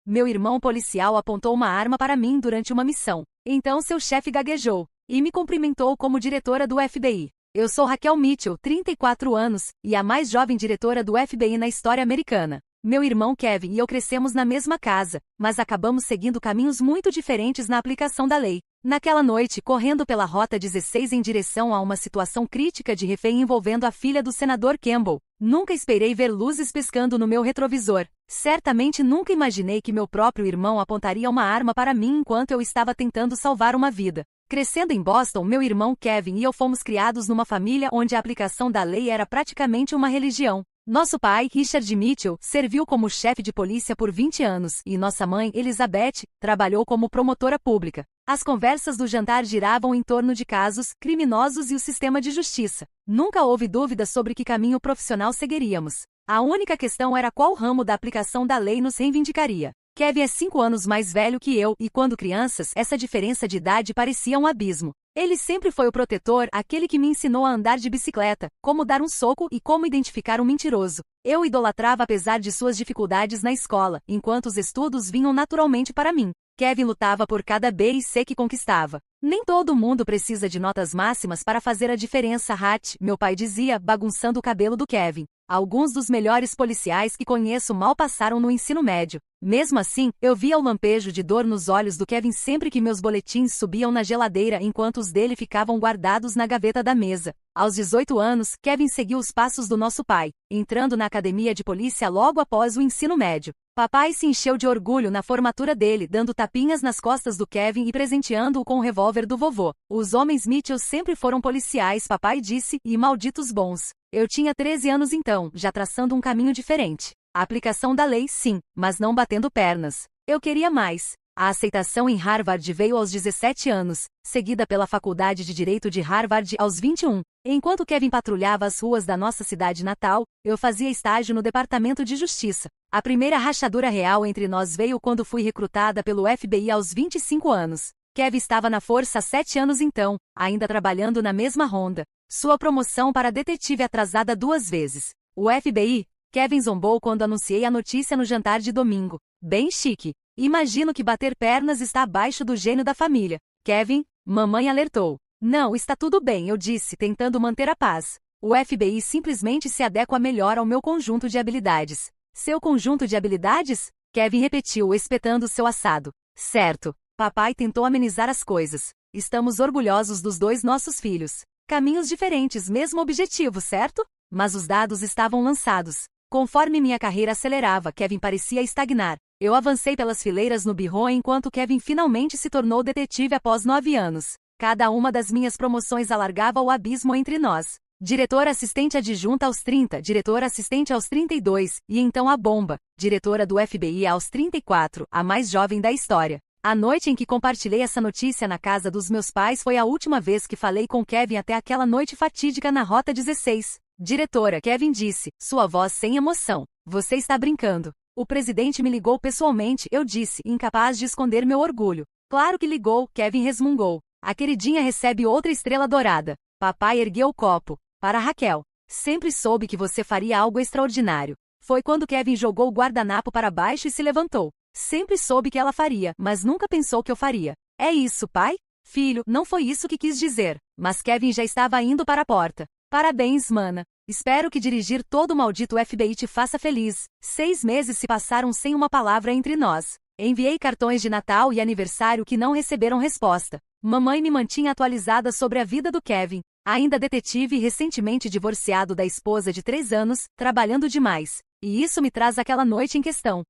Meu irmão policial apontou uma arma para mim durante uma missão. Então seu chefe gaguejou e me cumprimentou como diretora do FBI. Eu sou Raquel Mitchell, 34 anos, e a mais jovem diretora do FBI na história americana. Meu irmão Kevin e eu crescemos na mesma casa, mas acabamos seguindo caminhos muito diferentes na aplicação da lei. Naquela noite, correndo pela Rota 16 em direção a uma situação crítica de refém envolvendo a filha do senador Campbell, nunca esperei ver luzes piscando no meu retrovisor. Certamente nunca imaginei que meu próprio irmão apontaria uma arma para mim enquanto eu estava tentando salvar uma vida. Crescendo em Boston, meu irmão Kevin e eu fomos criados numa família onde a aplicação da lei era praticamente uma religião. Nosso pai, Richard Mitchell, serviu como chefe de polícia por 20 anos e nossa mãe, Elizabeth, trabalhou como promotora pública. As conversas do jantar giravam em torno de casos, criminosos e o sistema de justiça. Nunca houve dúvida sobre que caminho profissional seguiríamos. A única questão era qual ramo da aplicação da lei nos reivindicaria. Kevin é 5 anos mais velho que eu e, quando crianças, essa diferença de idade parecia um abismo. Ele sempre foi o protetor, aquele que me ensinou a andar de bicicleta, como dar um soco e como identificar um mentiroso. Eu o idolatrava apesar de suas dificuldades na escola, enquanto os estudos vinham naturalmente para mim. Kevin lutava por cada B e C que conquistava. Nem todo mundo precisa de notas máximas para fazer a diferença, Hat, meu pai dizia, bagunçando o cabelo do Kevin. Alguns dos melhores policiais que conheço mal passaram no ensino médio. Mesmo assim, eu via o lampejo de dor nos olhos do Kevin sempre que meus boletins subiam na geladeira enquanto os dele ficavam guardados na gaveta da mesa. Aos 18 anos, Kevin seguiu os passos do nosso pai, entrando na academia de polícia logo após o ensino médio. Papai se encheu de orgulho na formatura dele, dando tapinhas nas costas do Kevin e presenteando-o com o revólver do vovô. Os homens Mitchell sempre foram policiais, papai disse, e malditos bons. Eu tinha 13 anos então, já traçando um caminho diferente. A aplicação da lei, sim, mas não batendo pernas. Eu queria mais. A aceitação em Harvard veio aos 17 anos, seguida pela Faculdade de Direito de Harvard aos 21. Enquanto Kevin patrulhava as ruas da nossa cidade natal, eu fazia estágio no Departamento de Justiça. A primeira rachadura real entre nós veio quando fui recrutada pelo FBI aos 25 anos. Kevin estava na força há 7 anos então, ainda trabalhando na mesma ronda. Sua promoção para detetive atrasada 2 vezes. O FBI, Kevin zombou quando anunciei a notícia no jantar de domingo. Bem chique. Imagino que bater pernas está abaixo do gênio da família. Kevin, mamãe alertou. Não, está tudo bem, eu disse, tentando manter a paz. O FBI simplesmente se adequa melhor ao meu conjunto de habilidades. Seu conjunto de habilidades? Kevin repetiu, espetando seu assado. Certo. Papai tentou amenizar as coisas. Estamos orgulhosos dos 2 nossos filhos. Caminhos diferentes, mesmo objetivo, certo? Mas os dados estavam lançados. Conforme minha carreira acelerava, Kevin parecia estagnar. Eu avancei pelas fileiras no bureau enquanto Kevin finalmente se tornou detetive após 9 anos. Cada uma das minhas promoções alargava o abismo entre nós. Diretora assistente adjunta aos 30, diretora assistente aos 32, e então a bomba, diretora do FBI aos 34, a mais jovem da história. A noite em que compartilhei essa notícia na casa dos meus pais foi a última vez que falei com Kevin até aquela noite fatídica na Rota 16. Diretora, Kevin disse, sua voz sem emoção. Você está brincando. O presidente me ligou pessoalmente, eu disse, incapaz de esconder meu orgulho. Claro que ligou, Kevin resmungou. A queridinha recebe outra estrela dourada. Papai ergueu o copo. Para Raquel. Sempre soube que você faria algo extraordinário. Foi quando Kevin jogou o guardanapo para baixo e se levantou. Sempre soube que ela faria, mas nunca pensou que eu faria. É isso, pai? Filho, não foi isso que quis dizer. Mas Kevin já estava indo para a porta. Parabéns, mana. Espero que dirigir todo o maldito FBI te faça feliz. 6 meses se passaram sem uma palavra entre nós. Enviei cartões de Natal e aniversário que não receberam resposta. Mamãe me mantinha atualizada sobre a vida do Kevin. Ainda detetive e recentemente divorciado da esposa de 3 anos, trabalhando demais. E isso me traz aquela noite em questão.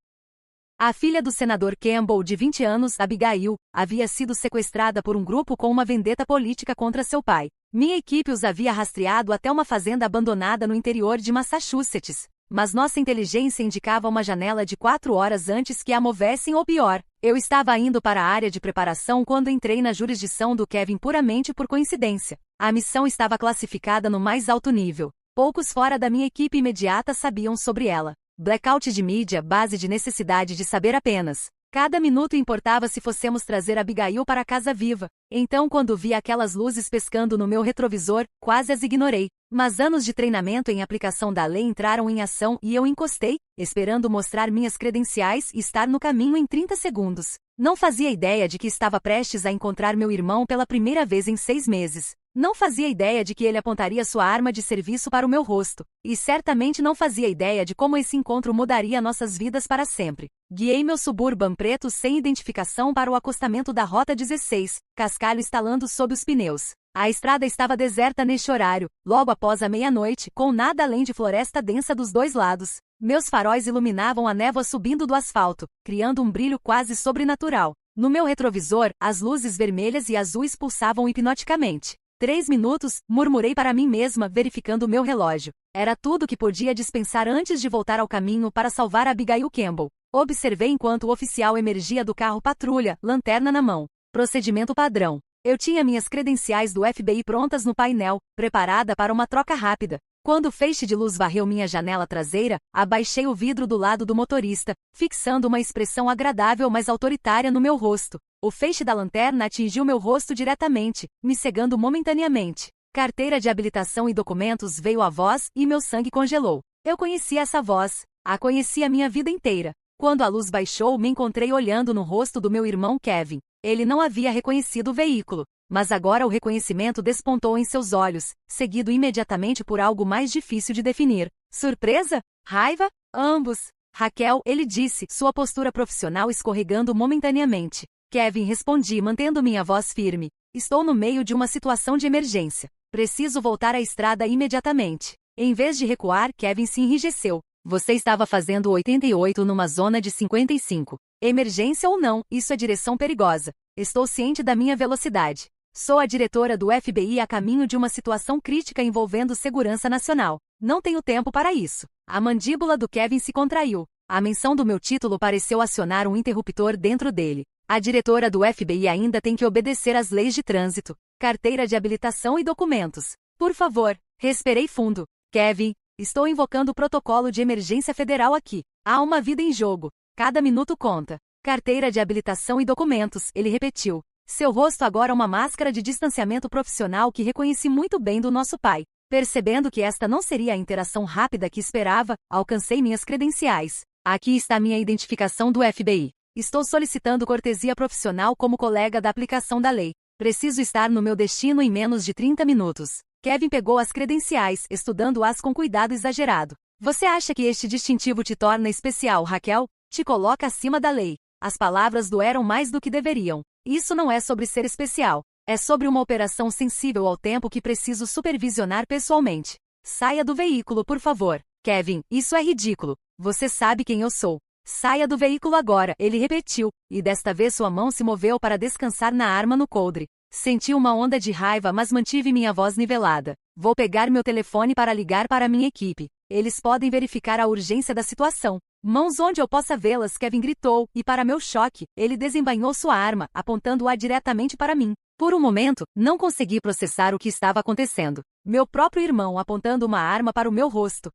A filha do senador Campbell, de 20 anos, Abigail, havia sido sequestrada por um grupo com uma vendetta política contra seu pai. Minha equipe os havia rastreado até uma fazenda abandonada no interior de Massachusetts. Mas nossa inteligência indicava uma janela de 4 horas antes que a movessem ou pior. Eu estava indo para a área de preparação quando entrei na jurisdição do Kevin puramente por coincidência. A missão estava classificada no mais alto nível. Poucos fora da minha equipe imediata sabiam sobre ela. Blackout de mídia, base de necessidade de saber apenas. Cada minuto importava se fossemos trazer Abigail para casa viva. Então, quando vi aquelas luzes pescando no meu retrovisor, quase as ignorei. Mas anos de treinamento em aplicação da lei entraram em ação e eu encostei, esperando mostrar minhas credenciais e estar no caminho em 30 segundos. Não fazia ideia de que estava prestes a encontrar meu irmão pela primeira vez em 6 meses. Não fazia ideia de que ele apontaria sua arma de serviço para o meu rosto. E certamente não fazia ideia de como esse encontro mudaria nossas vidas para sempre. Guiei meu Suburban preto sem identificação para o acostamento da Rota 16, cascalho estalando sob os pneus. A estrada estava deserta neste horário, logo após a meia-noite, com nada além de floresta densa dos dois lados. Meus faróis iluminavam a névoa subindo do asfalto, criando um brilho quase sobrenatural. No meu retrovisor, as luzes vermelhas e azuis pulsavam hipnoticamente. 3 minutos, murmurei para mim mesma, verificando o meu relógio. Era tudo que podia dispensar antes de voltar ao caminho para salvar Abigail Campbell. Observei enquanto o oficial emergia do carro patrulha, lanterna na mão. Procedimento padrão. Eu tinha minhas credenciais do FBI prontas no painel, preparada para uma troca rápida. Quando o feixe de luz varreu minha janela traseira, abaixei o vidro do lado do motorista, fixando uma expressão agradável mas autoritária no meu rosto. O feixe da lanterna atingiu meu rosto diretamente, me cegando momentaneamente. Carteira de habilitação e documentos veio a voz e meu sangue congelou. Eu conhecia essa voz. A conhecia a minha vida inteira. Quando a luz baixou, me encontrei olhando no rosto do meu irmão Kevin. Ele não havia reconhecido o veículo. Mas agora o reconhecimento despontou em seus olhos, seguido imediatamente por algo mais difícil de definir. Surpresa? Raiva? Ambos. Raquel, ele disse, sua postura profissional escorregando momentaneamente. Kevin, respondi, mantendo minha voz firme. Estou no meio de uma situação de emergência. Preciso voltar à estrada imediatamente. Em vez de recuar, Kevin se enrijeceu. Você estava fazendo 88 numa zona de 55. Emergência ou não, isso é direção perigosa. Estou ciente da minha velocidade. Sou a diretora do FBI a caminho de uma situação crítica envolvendo segurança nacional. Não tenho tempo para isso. A mandíbula do Kevin se contraiu. A menção do meu título pareceu acionar um interruptor dentro dele. A diretora do FBI ainda tem que obedecer às leis de trânsito. Carteira de habilitação e documentos. Por favor. Respirei fundo. Kevin, estou invocando o protocolo de emergência federal aqui. Há uma vida em jogo. Cada minuto conta. Carteira de habilitação e documentos, ele repetiu. Seu rosto agora uma máscara de distanciamento profissional que reconheci muito bem do nosso pai. Percebendo que esta não seria a interação rápida que esperava, alcancei minhas credenciais. Aqui está minha identificação do FBI. Estou solicitando cortesia profissional como colega da aplicação da lei. Preciso estar no meu destino em menos de 30 minutos. Kevin pegou as credenciais, estudando-as com cuidado exagerado. Você acha que este distintivo te torna especial, Raquel? Te coloca acima da lei. As palavras doeram mais do que deveriam. Isso não é sobre ser especial. É sobre uma operação sensível ao tempo que preciso supervisionar pessoalmente. Saia do veículo, por favor. Kevin, isso é ridículo. Você sabe quem eu sou. Saia do veículo agora, ele repetiu, e desta vez sua mão se moveu para descansar na arma no coldre. Senti uma onda de raiva, mas mantive minha voz nivelada. Vou pegar meu telefone para ligar para minha equipe. Eles podem verificar a urgência da situação. Mãos onde eu possa vê-las, Kevin gritou, e para meu choque, ele desembainhou sua arma, apontando-a diretamente para mim. Por um momento, não consegui processar o que estava acontecendo. Meu próprio irmão apontando uma arma para o meu rosto.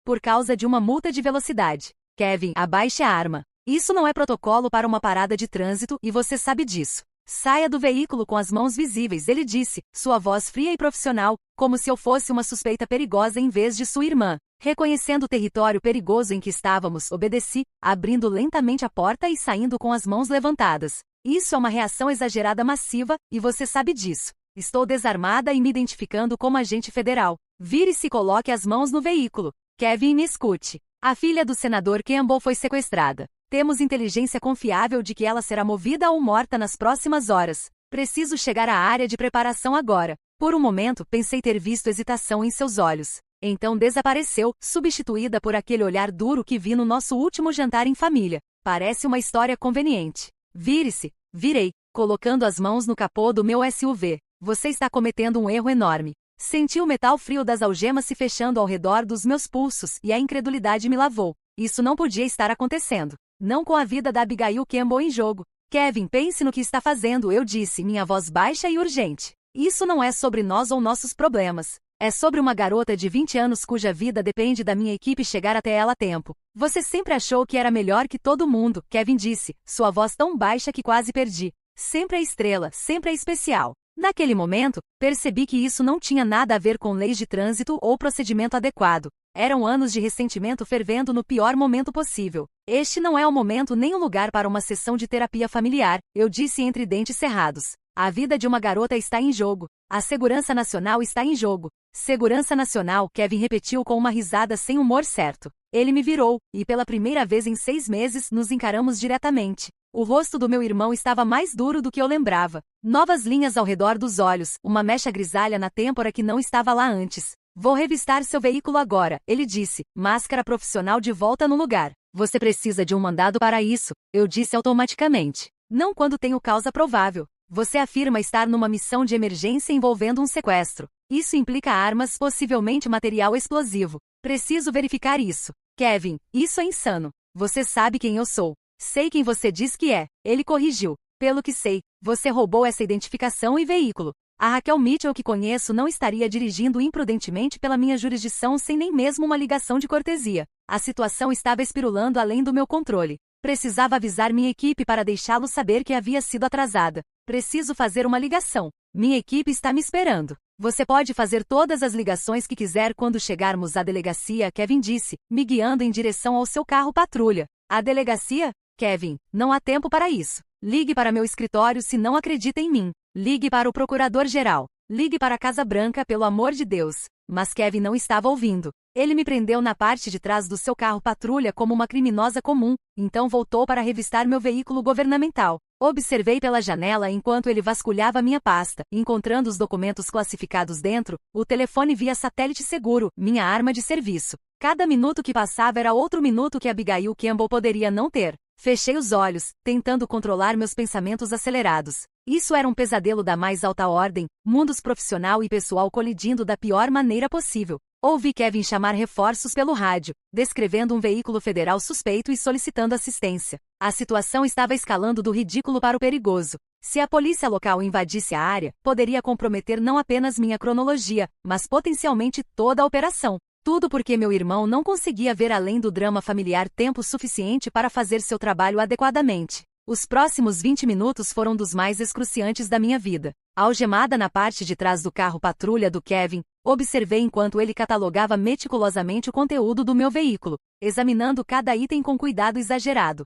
Por causa de uma multa de velocidade. Kevin, abaixe a arma. Isso não é protocolo para uma parada de trânsito e você sabe disso. Saia do veículo com as mãos visíveis, ele disse, sua voz fria e profissional, como se eu fosse uma suspeita perigosa em vez de sua irmã. Reconhecendo o território perigoso em que estávamos, obedeci, abrindo lentamente a porta e saindo com as mãos levantadas. Isso é uma reação exagerada massiva, e você sabe disso. Estou desarmada e me identificando como agente federal. Vire-se e coloque as mãos no veículo. Kevin, me escute. A filha do senador Campbell foi sequestrada. Temos inteligência confiável de que ela será movida ou morta nas próximas horas. Preciso chegar à área de preparação agora. Por um momento, pensei ter visto hesitação em seus olhos. Então desapareceu, substituída por aquele olhar duro que vi no nosso último jantar em família. Parece uma história conveniente. Vire-se. Virei, colocando as mãos no capô do meu SUV. Você está cometendo um erro enorme. Senti o metal frio das algemas se fechando ao redor dos meus pulsos e a incredulidade me lavou. Isso não podia estar acontecendo. Não com a vida da Abigail Campbell em jogo. Kevin, pense no que está fazendo, eu disse, minha voz baixa e urgente. Isso não é sobre nós ou nossos problemas. É sobre uma garota de 20 anos cuja vida depende da minha equipe chegar até ela a tempo. Você sempre achou que era melhor que todo mundo, Kevin disse, sua voz tão baixa que quase perdi. Sempre a estrela, sempre a especial. Naquele momento, percebi que isso não tinha nada a ver com leis de trânsito ou procedimento adequado. Eram anos de ressentimento fervendo no pior momento possível. Este não é o momento nem o lugar para uma sessão de terapia familiar, eu disse entre dentes cerrados. A vida de uma garota está em jogo. A segurança nacional está em jogo. Segurança nacional, Kevin repetiu com uma risada sem humor certo. Ele me virou, e pela primeira vez em 6 meses nos encaramos diretamente. O rosto do meu irmão estava mais duro do que eu lembrava. Novas linhas ao redor dos olhos, uma mecha grisalha na têmpora que não estava lá antes. Vou revistar seu veículo agora, ele disse, máscara profissional de volta no lugar. Você precisa de um mandado para isso, eu disse automaticamente. Não quando tenho causa provável. Você afirma estar numa missão de emergência envolvendo um sequestro. Isso implica armas, possivelmente material explosivo. Preciso verificar isso. Kevin, isso é insano. Você sabe quem eu sou. Sei quem você diz que é. Ele corrigiu. Pelo que sei, você roubou essa identificação e veículo. A Raquel Mitchell que conheço não estaria dirigindo imprudentemente pela minha jurisdição sem nem mesmo uma ligação de cortesia. A situação estava espirulando além do meu controle. Precisava avisar minha equipe para deixá-lo saber que havia sido atrasada. Preciso fazer uma ligação. Minha equipe está me esperando. Você pode fazer todas as ligações que quiser quando chegarmos à delegacia, Kevin disse, me guiando em direção ao seu carro patrulha. A delegacia? Kevin, não há tempo para isso. Ligue para meu escritório se não acredita em mim. Ligue para o procurador-geral. Ligue para a Casa Branca, pelo amor de Deus. Mas Kevin não estava ouvindo. Ele me prendeu na parte de trás do seu carro patrulha como uma criminosa comum, então voltou para revistar meu veículo governamental. Observei pela janela enquanto ele vasculhava minha pasta, encontrando os documentos classificados dentro, o telefone via satélite seguro, minha arma de serviço. Cada minuto que passava era outro minuto que Abigail Campbell poderia não ter. Fechei os olhos, tentando controlar meus pensamentos acelerados. Isso era um pesadelo da mais alta ordem, mundos profissional e pessoal colidindo da pior maneira possível. Ouvi Kevin chamar reforços pelo rádio, descrevendo um veículo federal suspeito e solicitando assistência. A situação estava escalando do ridículo para o perigoso. Se a polícia local invadisse a área, poderia comprometer não apenas minha cronologia, mas potencialmente toda a operação. Tudo porque meu irmão não conseguia ver além do drama familiar tempo suficiente para fazer seu trabalho adequadamente. Os próximos 20 minutos foram dos mais excruciantes da minha vida. Algemada na parte de trás do carro patrulha do Kevin, observei enquanto ele catalogava meticulosamente o conteúdo do meu veículo, examinando cada item com cuidado exagerado.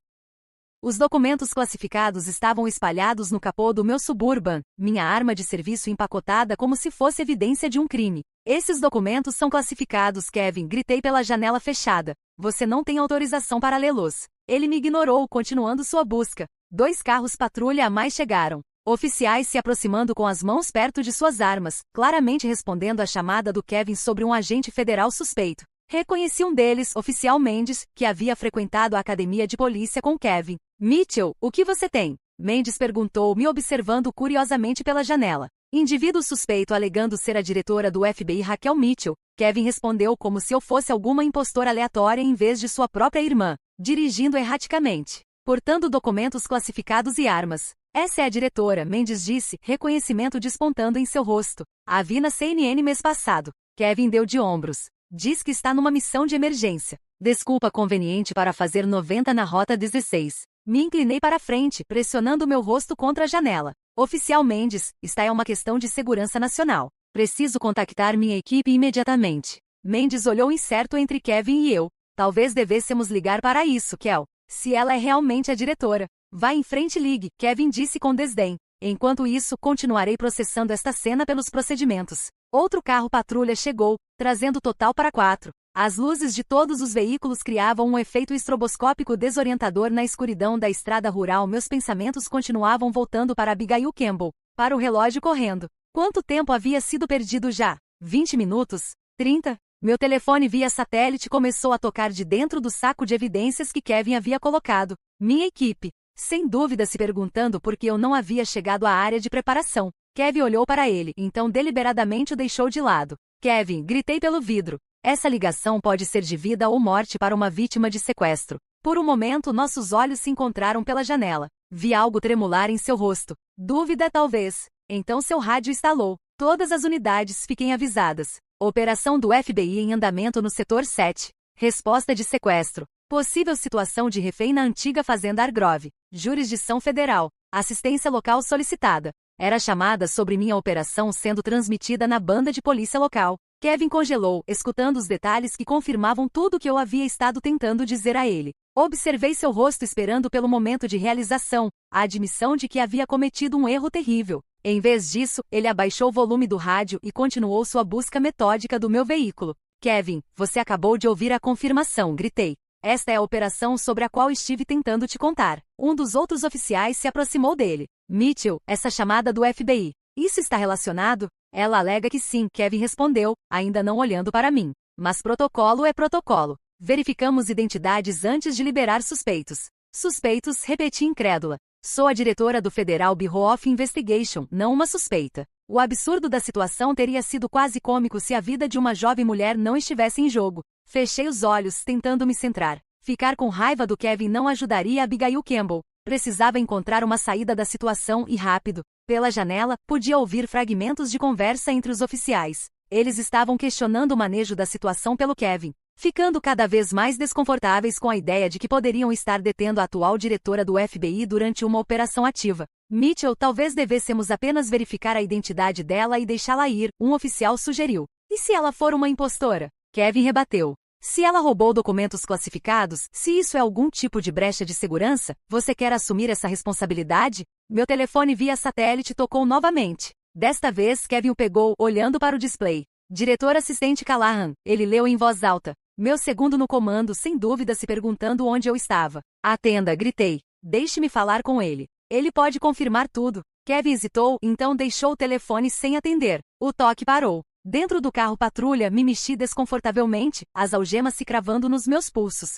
Os documentos classificados estavam espalhados no capô do meu Suburban, minha arma de serviço empacotada como se fosse evidência de um crime. Esses documentos são classificados, Kevin, gritei pela janela fechada. Você não tem autorização para lê-los. Ele me ignorou, continuando sua busca. 2 carros patrulha a mais chegaram. Oficiais se aproximando com as mãos perto de suas armas, claramente respondendo à chamada do Kevin sobre um agente federal suspeito. Reconheci um deles, oficial Mendes, que havia frequentado a academia de polícia com Kevin. Mitchell, o que você tem? Mendes perguntou, me observando curiosamente pela janela. Indivíduo suspeito alegando ser a diretora do FBI Raquel Mitchell. Kevin respondeu como se eu fosse alguma impostora aleatória em vez de sua própria irmã, dirigindo erraticamente, portando documentos classificados e armas. Essa é a diretora, Mendes disse, reconhecimento despontando em seu rosto. A vi na CNN mês passado. Kevin deu de ombros. Diz que está numa missão de emergência. Desculpa conveniente para fazer 90 na rota 16. Me inclinei para frente, pressionando meu rosto contra a janela. Oficial Mendes, esta é uma questão de segurança nacional. Preciso contactar minha equipe imediatamente. Mendes olhou incerto entre Kevin e eu. Talvez devêssemos ligar para isso, Kel. Se ela é realmente a diretora. Vá em frente e ligue, Kevin disse com desdém. Enquanto isso, continuarei processando esta cena pelos procedimentos. Outro carro patrulha chegou, trazendo total para 4. As luzes de todos os veículos criavam um efeito estroboscópico desorientador na escuridão da estrada rural. Meus pensamentos continuavam voltando para Abigail Campbell, para o relógio correndo. Quanto tempo havia sido perdido já? 20 minutos? 30? Meu telefone via satélite começou a tocar de dentro do saco de evidências que Kevin havia colocado. Minha equipe. Sem dúvida se perguntando por que eu não havia chegado à área de preparação. Kevin olhou para ele, então deliberadamente o deixou de lado. Kevin, gritei pelo vidro. Essa ligação pode ser de vida ou morte para uma vítima de sequestro. Por um momento nossos olhos se encontraram pela janela. Vi algo tremular em seu rosto. Dúvida talvez. Então seu rádio estalou. Todas as unidades fiquem avisadas. Operação do FBI em andamento no setor 7. Resposta de sequestro. Possível situação de refém na antiga fazenda Argrove. Jurisdição federal. Assistência local solicitada. Era chamada sobre minha operação sendo transmitida na banda de polícia local. Kevin congelou, escutando os detalhes que confirmavam tudo o que eu havia estado tentando dizer a ele. Observei seu rosto esperando pelo momento de realização, a admissão de que havia cometido um erro terrível. Em vez disso, ele abaixou o volume do rádio e continuou sua busca metódica do meu veículo. Kevin, você acabou de ouvir a confirmação, gritei. Esta é a operação sobre a qual estive tentando te contar. Um dos outros oficiais se aproximou dele. Mitchell, essa chamada do FBI. Isso está relacionado? Ela alega que sim, Kevin respondeu, ainda não olhando para mim. Mas protocolo é protocolo. Verificamos identidades antes de liberar suspeitos. Suspeitos, repeti incrédula. Sou a diretora do Federal Bureau of Investigation, não uma suspeita. O absurdo da situação teria sido quase cômico se a vida de uma jovem mulher não estivesse em jogo. Fechei os olhos, tentando me centrar. Ficar com raiva do Kevin não ajudaria Abigail Campbell. Precisava encontrar uma saída da situação e rápido. Pela janela, podia ouvir fragmentos de conversa entre os oficiais. Eles estavam questionando o manejo da situação pelo Kevin, ficando cada vez mais desconfortáveis com a ideia de que poderiam estar detendo a atual diretora do FBI durante uma operação ativa. Mitchell, talvez devêssemos apenas verificar a identidade dela e deixá-la ir, um oficial sugeriu. E se ela for uma impostora? Kevin rebateu. Se ela roubou documentos classificados, se isso é algum tipo de brecha de segurança, você quer assumir essa responsabilidade? Meu telefone via satélite tocou novamente. Desta vez, Kevin o pegou, olhando para o display. Diretor assistente Callahan, ele leu em voz alta. Meu segundo no comando, sem dúvida se perguntando onde eu estava. Atenda, gritei. Deixe-me falar com ele. Ele pode confirmar tudo. Kevin hesitou, então deixou o telefone sem atender. O toque parou. Dentro do carro patrulha, me mexi desconfortavelmente, as algemas se cravando nos meus pulsos.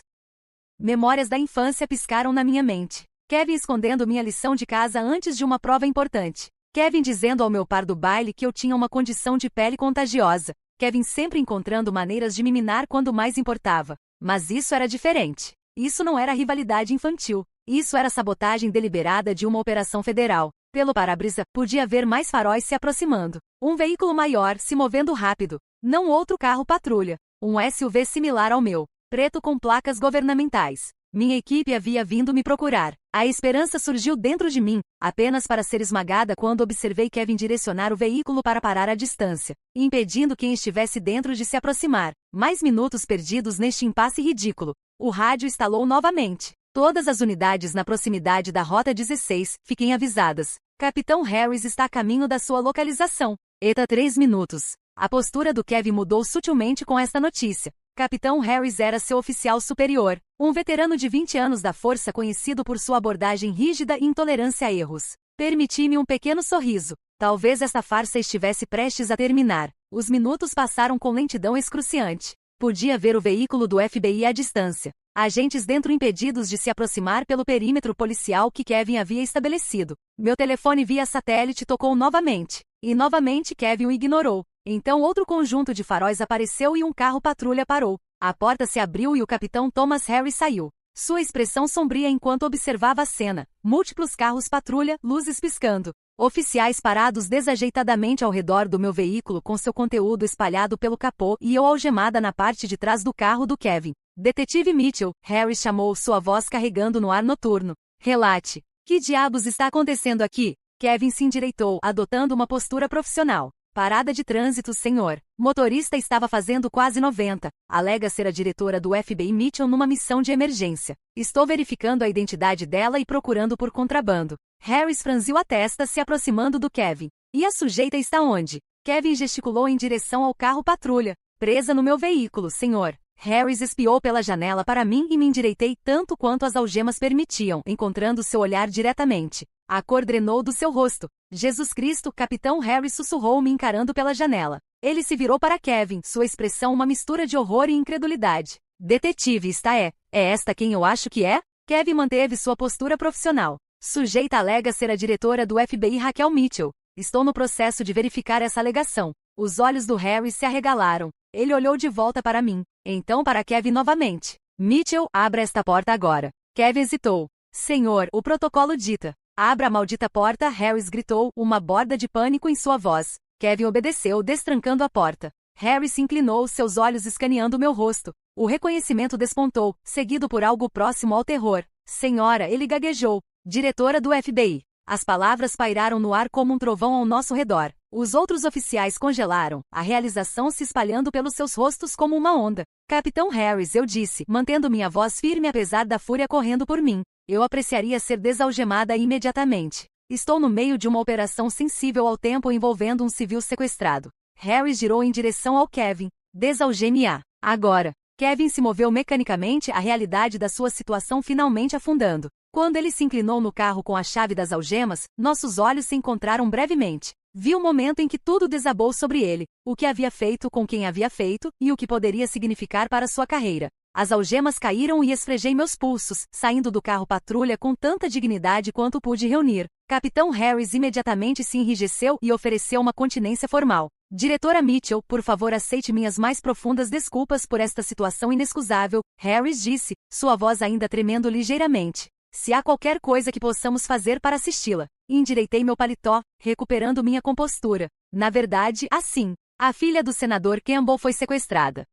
Memórias da infância piscaram na minha mente. Kevin escondendo minha lição de casa antes de uma prova importante. Kevin dizendo ao meu par do baile que eu tinha uma condição de pele contagiosa. Kevin sempre encontrando maneiras de me minar quando mais importava. Mas isso era diferente. Isso não era rivalidade infantil. Isso era sabotagem deliberada de uma operação federal. Pelo para-brisa, podia ver mais faróis se aproximando. Um veículo maior, se movendo rápido. Não outro carro patrulha. Um SUV similar ao meu. Preto com placas governamentais. Minha equipe havia vindo me procurar. A esperança surgiu dentro de mim, apenas para ser esmagada quando observei Kevin direcionar o veículo para parar à distância, impedindo quem estivesse dentro de se aproximar. Mais minutos perdidos neste impasse ridículo. O rádio estalou novamente. Todas as unidades na proximidade da Rota 16, fiquem avisadas. Capitão Harris está a caminho da sua localização. Eta 3 minutos. A postura do Kevin mudou sutilmente com esta notícia. Capitão Harris era seu oficial superior, um veterano de 20 anos da força conhecido por sua abordagem rígida e intolerância a erros. Permiti-me um pequeno sorriso. Talvez esta farsa estivesse prestes a terminar. Os minutos passaram com lentidão excruciante. Podia ver o veículo do FBI à distância. Agentes dentro impedidos de se aproximar pelo perímetro policial que Kevin havia estabelecido. Meu telefone via satélite tocou novamente. E novamente Kevin o ignorou. Então outro conjunto de faróis apareceu e um carro patrulha parou. A porta se abriu e o capitão Thomas Harris saiu. Sua expressão sombria enquanto observava a cena. Múltiplos carros patrulha, luzes piscando. Oficiais parados desajeitadamente ao redor do meu veículo com seu conteúdo espalhado pelo capô e eu algemada na parte de trás do carro do Kevin. Detetive Mitchell, Harris chamou, sua voz carregando no ar noturno. Relate. Que diabos está acontecendo aqui? Kevin se endireitou, adotando uma postura profissional. Parada de trânsito, senhor. Motorista estava fazendo quase 90. Alega ser a diretora do FBI Mitchell numa missão de emergência. Estou verificando a identidade dela e procurando por contrabando. Harris franziu a testa, se aproximando do Kevin. E a sujeita está onde? Kevin gesticulou em direção ao carro patrulha. Presa no meu veículo, senhor. Harris espiou pela janela para mim e me endireitei tanto quanto as algemas permitiam, encontrando seu olhar diretamente. A cor drenou do seu rosto. Jesus Cristo, Capitão Harris sussurrou me encarando pela janela. Ele se virou para Kevin, sua expressão uma mistura de horror e incredulidade. Detetive, é esta quem eu acho que é? Kevin manteve sua postura profissional. Sujeita alega ser a diretora do FBI Raquel Mitchell. Estou no processo de verificar essa alegação. Os olhos do Harris se arregalaram. Ele olhou de volta para mim. Então para Kevin novamente. Mitchell, abra esta porta agora. Kevin hesitou. Senhor, o protocolo dita. Abra a maldita porta, Harris gritou, uma borda de pânico em sua voz. Kevin obedeceu, destrancando a porta. Harry se inclinou, seus olhos escaneando meu rosto. O reconhecimento despontou, seguido por algo próximo ao terror. Senhora, ele gaguejou. Diretora do FBI. As palavras pairaram no ar como um trovão ao nosso redor. Os outros oficiais congelaram, a realização se espalhando pelos seus rostos como uma onda. Capitão Harris, eu disse, mantendo minha voz firme apesar da fúria correndo por mim. Eu apreciaria ser desalgemada imediatamente. Estou no meio de uma operação sensível ao tempo envolvendo um civil sequestrado. Harris girou em direção ao Kevin. Desalgeme-a. Agora. Kevin se moveu mecanicamente, a realidade da sua situação finalmente afundando. Quando ele se inclinou no carro com a chave das algemas, nossos olhos se encontraram brevemente. Vi o momento em que tudo desabou sobre ele, o que havia feito com quem havia feito e o que poderia significar para sua carreira. As algemas caíram e esfregei meus pulsos, saindo do carro patrulha com tanta dignidade quanto pude reunir. Capitão Harris imediatamente se enrijeceu e ofereceu uma continência formal. Diretora Mitchell, por favor aceite minhas mais profundas desculpas por esta situação inexcusável, Harris disse, sua voz ainda tremendo ligeiramente. Se há qualquer coisa que possamos fazer para assisti-la. Endireitei meu paletó, recuperando minha compostura. Na verdade, assim. A filha do senador Campbell foi sequestrada.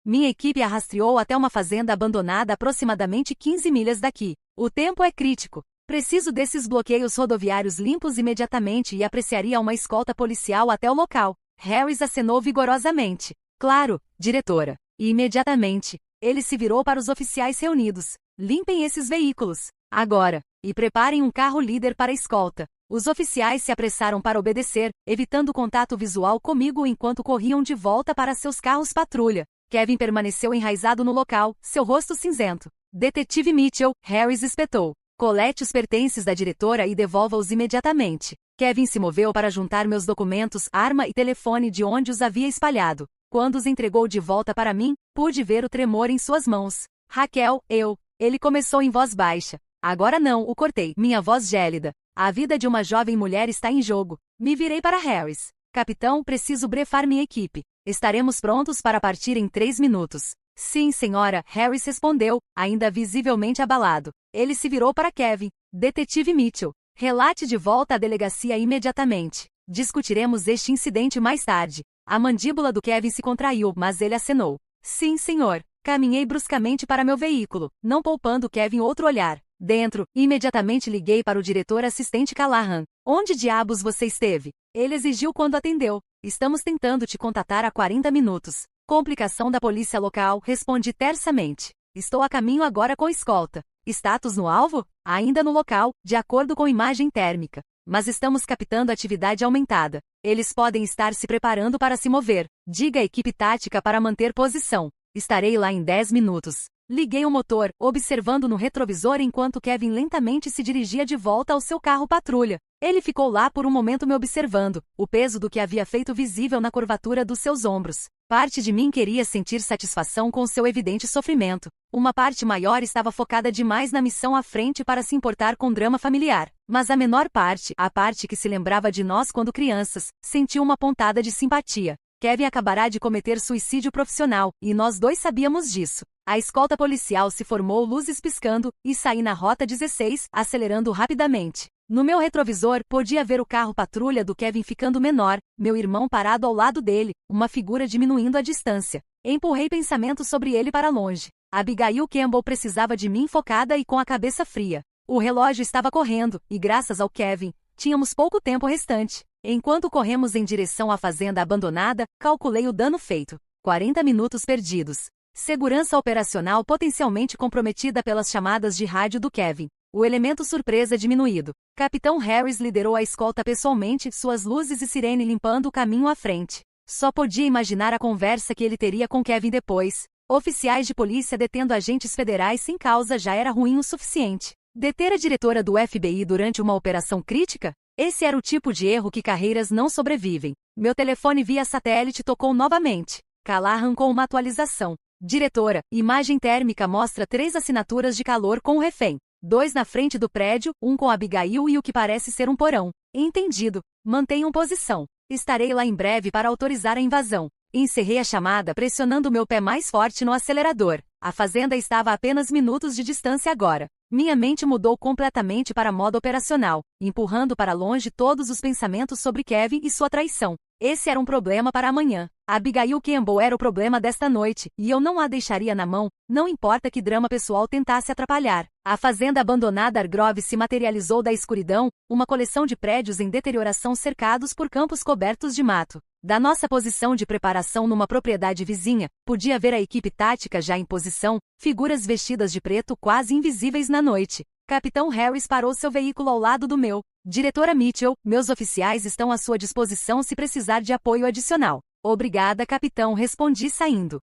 Minha equipe a rastreou até uma fazenda abandonada aproximadamente 15 milhas daqui. O tempo é crítico. Preciso desses bloqueios rodoviários limpos imediatamente e apreciaria uma escolta policial até o local. Harris acenou vigorosamente. Claro, diretora. E imediatamente, ele se virou para os oficiais reunidos. Limpem esses veículos. Agora. E preparem um carro líder para a escolta. Os oficiais se apressaram para obedecer, evitando contato visual comigo enquanto corriam de volta para seus carros patrulha. Kevin permaneceu enraizado no local, seu rosto cinzento. Detetive Mitchell, Harris espetou. Colete os pertences da diretora e devolva-os imediatamente. Kevin se moveu para juntar meus documentos, arma e telefone de onde os havia espalhado. Quando os entregou de volta para mim, pude ver o tremor em suas mãos. Raquel, eu. Ele começou em voz baixa. Agora não, o cortei. Minha voz gélida. A vida de uma jovem mulher está em jogo. Me virei para Harris. Capitão, preciso brefar minha equipe. Estaremos prontos para partir em 3 minutos. Sim, senhora, Harris respondeu, ainda visivelmente abalado. Ele se virou para Kevin. Detetive Mitchell. Relate de volta à delegacia imediatamente. Discutiremos este incidente mais tarde. A mandíbula do Kevin se contraiu, mas ele acenou. Sim, senhor. Caminhei bruscamente para meu veículo, não poupando Kevin outro olhar. Dentro, imediatamente liguei para o diretor assistente Callahan. Onde diabos você esteve? Ele exigiu quando atendeu. Estamos tentando te contatar há 40 minutos. Complicação da polícia local, respondi tersamente. Estou a caminho agora com escolta. Status no alvo? Ainda no local, de acordo com imagem térmica. Mas estamos captando atividade aumentada. Eles podem estar se preparando para se mover. Diga à equipe tática para manter posição. Estarei lá em 10 minutos. Liguei o motor, observando no retrovisor enquanto Kevin lentamente se dirigia de volta ao seu carro patrulha. Ele ficou lá por um momento me observando, o peso do que havia feito visível na curvatura dos seus ombros. Parte de mim queria sentir satisfação com seu evidente sofrimento. Uma parte maior estava focada demais na missão à frente para se importar com o drama familiar. Mas a menor parte, a parte que se lembrava de nós quando crianças, sentiu uma pontada de simpatia. Kevin acabará de cometer suicídio profissional, e nós dois sabíamos disso. A escolta policial se formou luzes piscando, e saí na rota 16, acelerando rapidamente. No meu retrovisor, podia ver o carro patrulha do Kevin ficando menor, meu irmão parado ao lado dele, uma figura diminuindo a distância. Empurrei pensamentos sobre ele para longe. Abigail Campbell precisava de mim focada e com a cabeça fria. O relógio estava correndo, e graças ao Kevin, tínhamos pouco tempo restante. Enquanto corremos em direção à fazenda abandonada, calculei o dano feito. 40 minutos perdidos. Segurança operacional potencialmente comprometida pelas chamadas de rádio do Kevin. O elemento surpresa diminuído. Capitão Harris liderou a escolta pessoalmente, suas luzes e sirene limpando o caminho à frente. Só podia imaginar a conversa que ele teria com Kevin depois. Oficiais de polícia detendo agentes federais sem causa já era ruim o suficiente. Deter a diretora do FBI durante uma operação crítica? Esse era o tipo de erro que carreiras não sobrevivem. Meu telefone via satélite tocou novamente. Callahan com uma atualização. Diretora, imagem térmica mostra 3 assinaturas de calor com o refém. 2 na frente do prédio, um com Abigail e o que parece ser um porão. Entendido. Mantenham posição. Estarei lá em breve para autorizar a invasão. Encerrei a chamada pressionando meu pé mais forte no acelerador. A fazenda estava a apenas minutos de distância agora. Minha mente mudou completamente para modo operacional, empurrando para longe todos os pensamentos sobre Kevin e sua traição. Esse era um problema para amanhã. Abigail Campbell era o problema desta noite, e eu não a deixaria na mão, não importa que drama pessoal tentasse atrapalhar. A fazenda abandonada Argrove se materializou da escuridão, uma coleção de prédios em deterioração cercados por campos cobertos de mato. Da nossa posição de preparação numa propriedade vizinha, podia ver a equipe tática já em posição, figuras vestidas de preto quase invisíveis na noite. Capitão Harris parou seu veículo ao lado do meu. Diretora Mitchell, meus oficiais estão à sua disposição se precisar de apoio adicional. Obrigada, capitão, respondi saindo.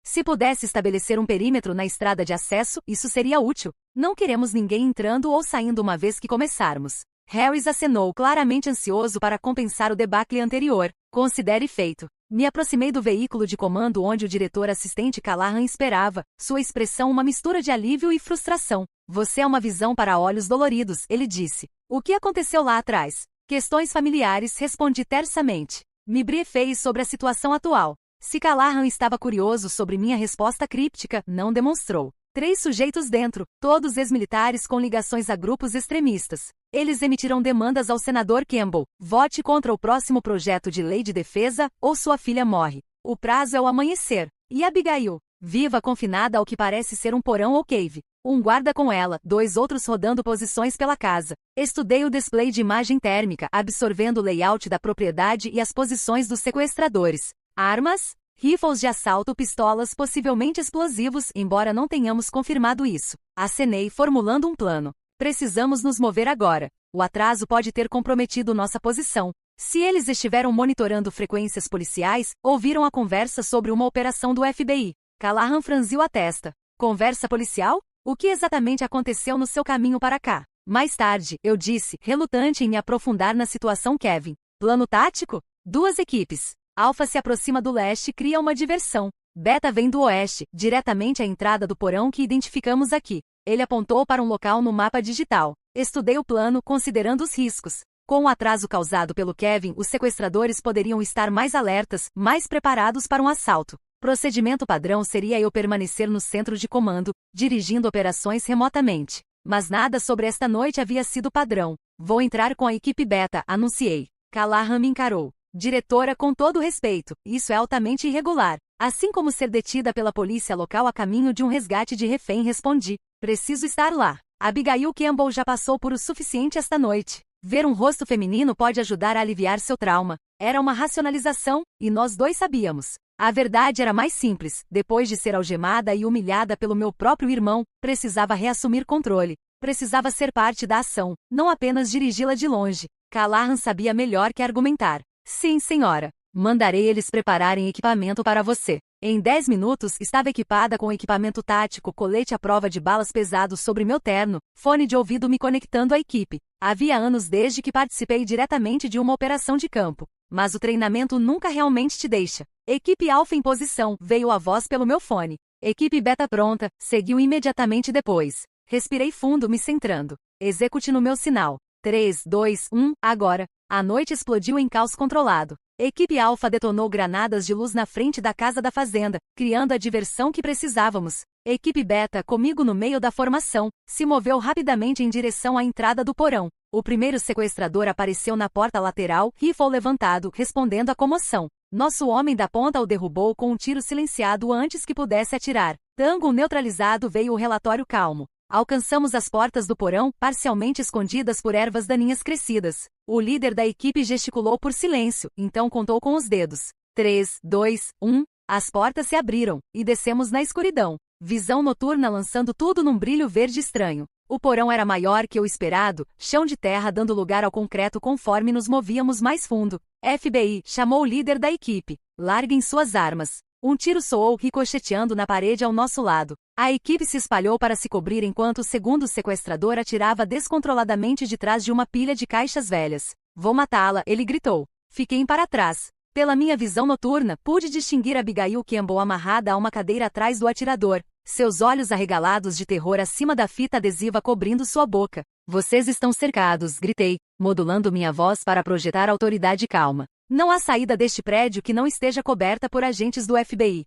Se pudesse estabelecer um perímetro na estrada de acesso, isso seria útil. Não queremos ninguém entrando ou saindo uma vez que começarmos. Harris acenou, claramente ansioso para compensar o debacle anterior. Considere feito. Me aproximei do veículo de comando onde o diretor assistente Callahan esperava, sua expressão uma mistura de alívio e frustração. Você é uma visão para olhos doloridos, ele disse. O que aconteceu lá atrás? Questões familiares, respondi tersamente. Me briefei sobre a situação atual. Se Callahan estava curioso sobre minha resposta críptica, não demonstrou. 3 sujeitos dentro, todos ex-militares com ligações a grupos extremistas. Eles emitiram demandas ao senador Campbell. Vote contra o próximo projeto de lei de defesa, ou sua filha morre. O prazo é o amanhecer. E Abigail? Viva confinada ao que parece ser um porão ou cave. Um guarda com ela, 2 outros rodando posições pela casa. Estudei o display de imagem térmica, absorvendo o layout da propriedade e as posições dos sequestradores. Armas? Rifles de assalto, pistolas, possivelmente explosivos, embora não tenhamos confirmado isso. Acenei, formulando um plano. Precisamos nos mover agora. O atraso pode ter comprometido nossa posição. Se eles estiveram monitorando frequências policiais, ouviram a conversa sobre uma operação do FBI. Callahan franziu a testa. Conversa policial? O que exatamente aconteceu no seu caminho para cá? Mais tarde, eu disse, relutante em me aprofundar na situação Kevin. Plano tático? 2 equipes. Alpha se aproxima do leste e cria uma diversão. Beta vem do oeste, diretamente à entrada do porão que identificamos aqui. Ele apontou para um local no mapa digital. Estudei o plano, considerando os riscos. Com o atraso causado pelo Kevin, os sequestradores poderiam estar mais alertas, mais preparados para um assalto. Procedimento padrão seria eu permanecer no centro de comando, dirigindo operações remotamente. Mas nada sobre esta noite havia sido padrão. Vou entrar com a equipe Beta, anunciei. Callahan me encarou. Diretora, com todo respeito, isso é altamente irregular. Assim como ser detida pela polícia local a caminho de um resgate de refém, respondi. Preciso estar lá. Abigail Campbell já passou por o suficiente esta noite. Ver um rosto feminino pode ajudar a aliviar seu trauma. Era uma racionalização, e nós 2 sabíamos. A verdade era mais simples. Depois de ser algemada e humilhada pelo meu próprio irmão, precisava reassumir controle. Precisava ser parte da ação, não apenas dirigi-la de longe. Callahan sabia melhor que argumentar. Sim, senhora. Mandarei eles prepararem equipamento para você. Em 10 minutos, estava equipada com equipamento tático, colete à prova de balas pesado sobre meu terno, fone de ouvido me conectando à equipe. Havia anos desde que participei diretamente de uma operação de campo. Mas o treinamento nunca realmente te deixa. Equipe Alpha em posição, veio a voz pelo meu fone. Equipe Beta pronta, seguiu imediatamente depois. Respirei fundo, me centrando. Execute no meu sinal. 3, 2, 1, agora. A noite explodiu em caos controlado. Equipe Alpha detonou granadas de luz na frente da casa da fazenda, criando a diversão que precisávamos. Equipe Beta, comigo no meio da formação, se moveu rapidamente em direção à entrada do porão. O primeiro sequestrador apareceu na porta lateral, rifle levantado, respondendo à comoção. Nosso homem da ponta o derrubou com um tiro silenciado antes que pudesse atirar. Tango neutralizado, veio o relatório calmo. Alcançamos as portas do porão, parcialmente escondidas por ervas daninhas crescidas. O líder da equipe gesticulou por silêncio, então contou com os dedos. 3, 2, 1. As portas se abriram, e descemos na escuridão. Visão noturna lançando tudo num brilho verde estranho. O porão era maior que o esperado, chão de terra dando lugar ao concreto conforme nos movíamos mais fundo. FBI, chamou o líder da equipe. Larguem suas armas. Um tiro soou ricocheteando na parede ao nosso lado. A equipe se espalhou para se cobrir enquanto o segundo sequestrador atirava descontroladamente de trás de uma pilha de caixas velhas. Vou matá-la, ele gritou. Fiquei para trás. Pela minha visão noturna, pude distinguir Abigail Campbell amarrada a uma cadeira atrás do atirador, seus olhos arregalados de terror acima da fita adesiva cobrindo sua boca. Vocês estão cercados, gritei, modulando minha voz para projetar autoridade calma. Não há saída deste prédio que não esteja coberta por agentes do FBI.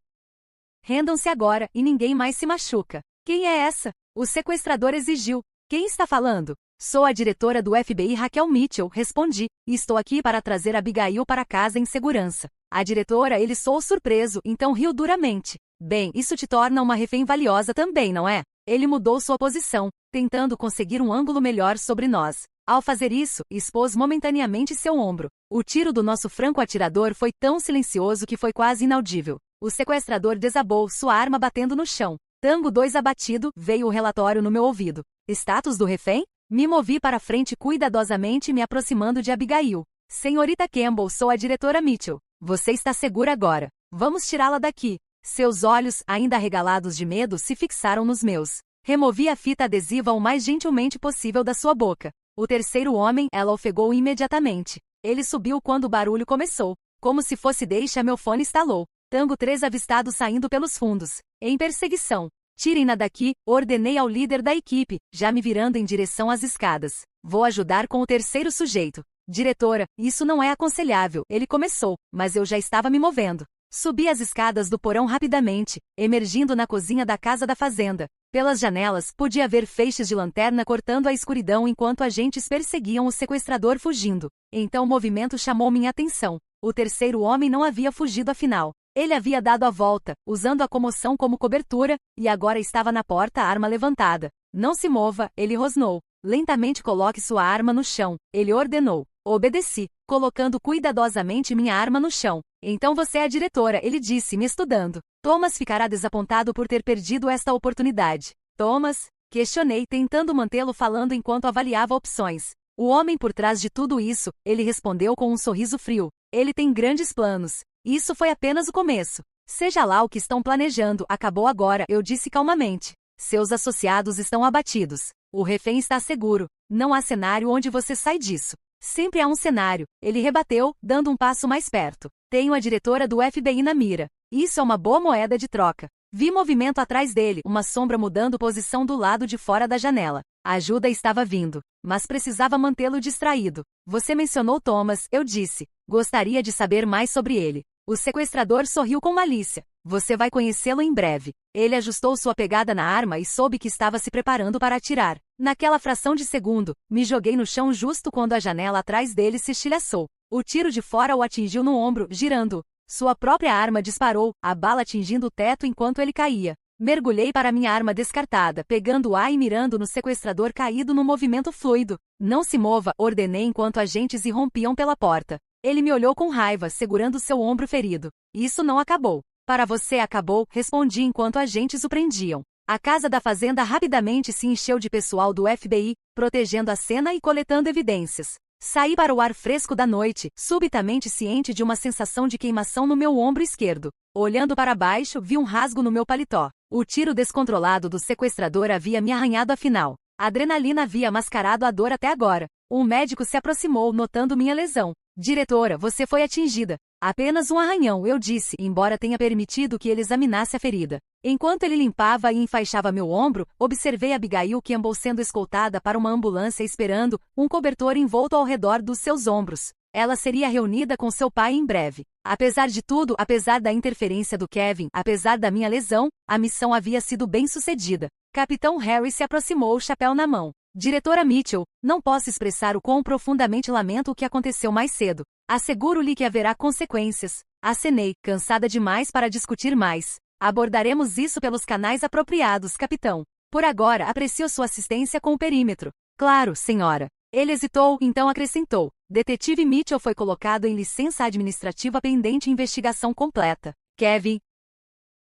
Rendam-se agora, e ninguém mais se machuca. Quem é essa? O sequestrador exigiu. Quem está falando? Sou a diretora do FBI Raquel Mitchell, respondi, e estou aqui para trazer Abigail para casa em segurança. A diretora ele soou surpreso, então riu duramente. Bem, isso te torna uma refém valiosa também, não é? Ele mudou sua posição, tentando conseguir um ângulo melhor sobre nós. Ao fazer isso, expôs momentaneamente seu ombro. O tiro do nosso franco-atirador foi tão silencioso que foi quase inaudível. O sequestrador desabou, sua arma batendo no chão. Tango 2 abatido, veio o relatório no meu ouvido. Status do refém? Me movi para frente cuidadosamente me aproximando de Abigail. Senhorita Campbell, sou a diretora Mitchell. Você está segura agora. Vamos tirá-la daqui. Seus olhos, ainda arregalados de medo, se fixaram nos meus. Removi a fita adesiva o mais gentilmente possível da sua boca. O terceiro homem, ela ofegou imediatamente. Ele subiu quando o barulho começou. Como se fosse deixa, meu fone estalou. Tango 3 avistado saindo pelos fundos. Em perseguição. Tirem-na daqui, ordenei ao líder da equipe, já me virando em direção às escadas. Vou ajudar com o terceiro sujeito. Diretora, isso não é aconselhável, ele começou, mas eu já estava me movendo. Subi as escadas do porão rapidamente, emergindo na cozinha da casa da fazenda. Pelas janelas, podia ver feixes de lanterna cortando a escuridão enquanto agentes perseguiam o sequestrador fugindo. Então o movimento chamou minha atenção. O terceiro homem não havia fugido afinal. Ele havia dado a volta, usando a comoção como cobertura, e agora estava na porta, arma levantada. Não se mova, ele rosnou. Lentamente coloque sua arma no chão, ele ordenou. Obedeci, colocando cuidadosamente minha arma no chão. Então você é a diretora, ele disse, me estudando. Thomas ficará desapontado por ter perdido esta oportunidade. Thomas? Questionei, tentando mantê-lo falando enquanto avaliava opções. O homem por trás de tudo isso, ele respondeu com um sorriso frio. Ele tem grandes planos. Isso foi apenas o começo. Seja lá o que estão planejando, acabou agora, eu disse calmamente. Seus associados estão abatidos. O refém está seguro. Não há cenário onde você sai disso. Sempre há um cenário, ele rebateu, dando um passo mais perto. Tenho a diretora do FBI na mira. Isso é uma boa moeda de troca. Vi movimento atrás dele, uma sombra mudando posição do lado de fora da janela. A ajuda estava vindo, mas precisava mantê-lo distraído. Você mencionou Thomas, eu disse. Gostaria de saber mais sobre ele. O sequestrador sorriu com malícia. Você vai conhecê-lo em breve. Ele ajustou sua pegada na arma e soube que estava se preparando para atirar. Naquela fração de segundo, me joguei no chão justo quando a janela atrás dele se estilhaçou. O tiro de fora o atingiu no ombro, girando. Sua própria arma disparou, a bala atingindo o teto enquanto ele caía. Mergulhei para minha arma descartada, pegando-a e mirando no sequestrador caído no movimento fluido. Não se mova, ordenei enquanto agentes irrompiam pela porta. Ele me olhou com raiva, segurando seu ombro ferido. Isso não acabou. Para você acabou, respondi enquanto agentes o prendiam. A casa da fazenda rapidamente se encheu de pessoal do FBI, protegendo a cena e coletando evidências. Saí para o ar fresco da noite, subitamente ciente de uma sensação de queimação no meu ombro esquerdo. Olhando para baixo, vi um rasgo no meu paletó. O tiro descontrolado do sequestrador havia me arranhado afinal. A adrenalina havia mascarado a dor até agora. Um médico se aproximou, notando minha lesão. Diretora, você foi atingida. Apenas um arranhão, eu disse, embora tenha permitido que ele examinasse a ferida. Enquanto ele limpava e enfaixava meu ombro, observei Abigail Campbell sendo escoltada para uma ambulância esperando, um cobertor envolto ao redor dos seus ombros. Ela seria reunida com seu pai em breve. Apesar de tudo, apesar da interferência do Kevin, apesar da minha lesão, a missão havia sido bem-sucedida. Capitão Harry se aproximou, chapéu na mão. Diretora Mitchell, não posso expressar o quão profundamente lamento o que aconteceu mais cedo. Asseguro-lhe que haverá consequências. Acenei, cansada demais para discutir mais. Abordaremos isso pelos canais apropriados, capitão. Por agora, aprecio sua assistência com o perímetro. Claro, senhora. Ele hesitou, então acrescentou. Detetive Mitchell foi colocado em licença administrativa pendente investigação completa. Kevin.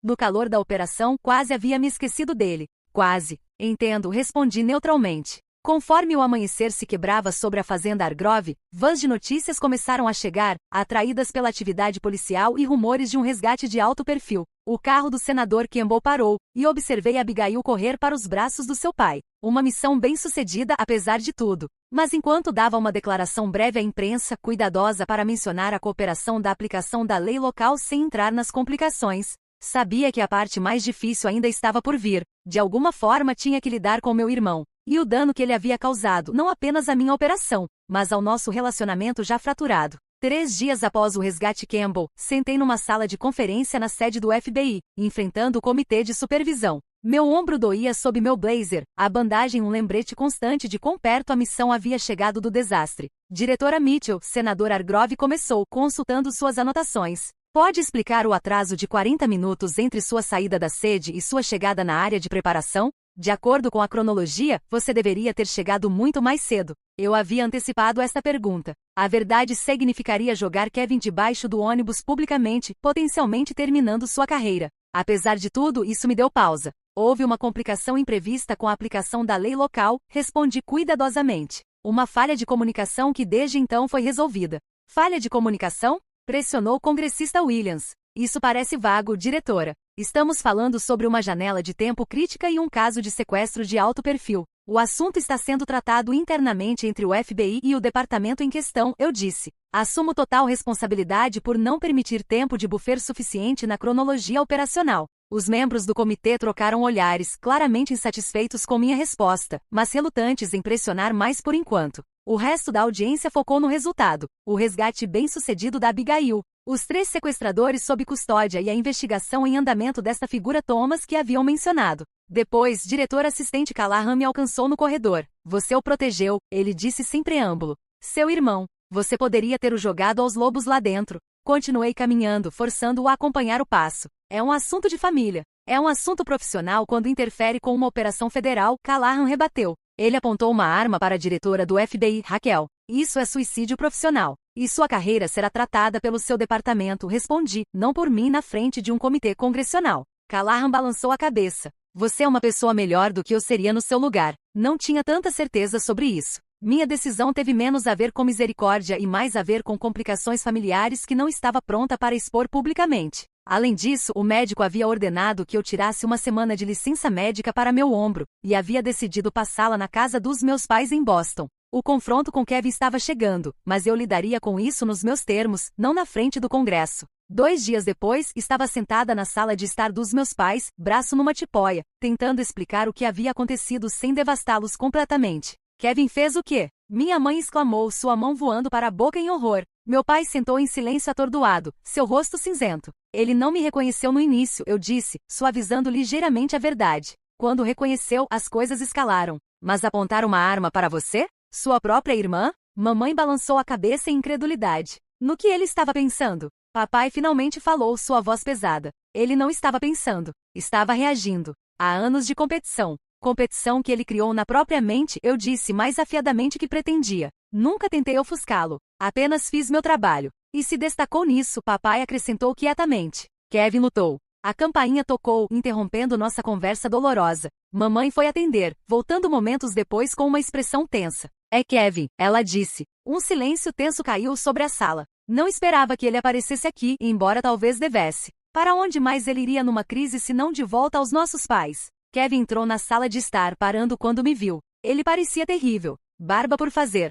No calor da operação, quase havia me esquecido dele. Quase. Entendo, respondi neutralmente. Conforme o amanhecer se quebrava sobre a fazenda Argrove, vãs de notícias começaram a chegar, atraídas pela atividade policial e rumores de um resgate de alto perfil. O carro do senador Campbell parou, e observei Abigail correr para os braços do seu pai. Uma missão bem-sucedida apesar de tudo. Mas enquanto dava uma declaração breve à imprensa, cuidadosa para mencionar a cooperação da aplicação da lei local sem entrar nas complicações, sabia que a parte mais difícil ainda estava por vir. De alguma forma tinha que lidar com meu irmão. E o dano que ele havia causado não apenas à minha operação, mas ao nosso relacionamento já fraturado. 3 dias após o resgate Campbell, sentei numa sala de conferência na sede do FBI, enfrentando o comitê de supervisão. Meu ombro doía sob meu blazer, a bandagem um lembrete constante de quão perto a missão havia chegado do desastre. Diretora Mitchell, senador Hargrove começou, consultando suas anotações. Pode explicar o atraso de 40 minutos entre sua saída da sede e sua chegada na área de preparação? De acordo com a cronologia, você deveria ter chegado muito mais cedo. Eu havia antecipado esta pergunta. A verdade significaria jogar Kevin debaixo do ônibus publicamente, potencialmente terminando sua carreira. Apesar de tudo, isso me deu pausa. Houve uma complicação imprevista com a aplicação da lei local, respondi cuidadosamente. Uma falha de comunicação que desde então foi resolvida. Falha de comunicação? Pressionou o congressista Williams. Isso parece vago, diretora. Estamos falando sobre uma janela de tempo crítica e um caso de sequestro de alto perfil. O assunto está sendo tratado internamente entre o FBI e o departamento em questão, eu disse. Assumo total responsabilidade por não permitir tempo de buffer suficiente na cronologia operacional. Os membros do comitê trocaram olhares, claramente insatisfeitos com minha resposta, mas relutantes em pressionar mais por enquanto. O resto da audiência focou no resultado, o resgate bem-sucedido da Abigail, os 3 sequestradores sob custódia e a investigação em andamento desta figura Thomas que haviam mencionado. Depois, diretor assistente Callahan me alcançou no corredor. Você o protegeu, ele disse sem preâmbulo. Seu irmão. Você poderia ter o jogado aos lobos lá dentro. Continuei caminhando, forçando-o a acompanhar o passo. É um assunto de família. É um assunto profissional quando interfere com uma operação federal, Callahan rebateu. Ele apontou uma arma para a diretora do FBI, Raquel. Isso é suicídio profissional. E sua carreira será tratada pelo seu departamento, respondi, não por mim na frente de um comitê congressional. Callahan balançou a cabeça. Você é uma pessoa melhor do que eu seria no seu lugar. Não tinha tanta certeza sobre isso. Minha decisão teve menos a ver com misericórdia e mais a ver com complicações familiares que não estava pronta para expor publicamente. Além disso, o médico havia ordenado que eu tirasse uma semana de licença médica para meu ombro, e havia decidido passá-la na casa dos meus pais em Boston. O confronto com Kevin estava chegando, mas eu lidaria com isso nos meus termos, não na frente do Congresso. 2 dias depois, estava sentada na sala de estar dos meus pais, braço numa tipóia, tentando explicar o que havia acontecido sem devastá-los completamente. Kevin fez o quê? Minha mãe exclamou, sua mão voando para a boca em horror. Meu pai sentou em silêncio atordoado, seu rosto cinzento. Ele não me reconheceu no início, eu disse, suavizando ligeiramente a verdade. Quando reconheceu, as coisas escalaram. Mas apontar uma arma para você? Sua própria irmã? Mamãe balançou a cabeça em incredulidade. No que ele estava pensando? Papai finalmente falou, sua voz pesada. Ele não estava pensando. Estava reagindo. Há anos de competição. Competição que ele criou na própria mente, eu disse mais afiadamente que pretendia. Nunca tentei ofuscá-lo. Apenas fiz meu trabalho. E se destacou nisso, papai acrescentou quietamente. Kevin lutou. A campainha tocou, interrompendo nossa conversa dolorosa. Mamãe foi atender, voltando momentos depois com uma expressão tensa. É Kevin, ela disse. Um silêncio tenso caiu sobre a sala. Não esperava que ele aparecesse aqui, embora talvez devesse. Para onde mais ele iria numa crise se não de volta aos nossos pais? Kevin entrou na sala de estar, parando quando me viu. Ele parecia terrível. Barba por fazer.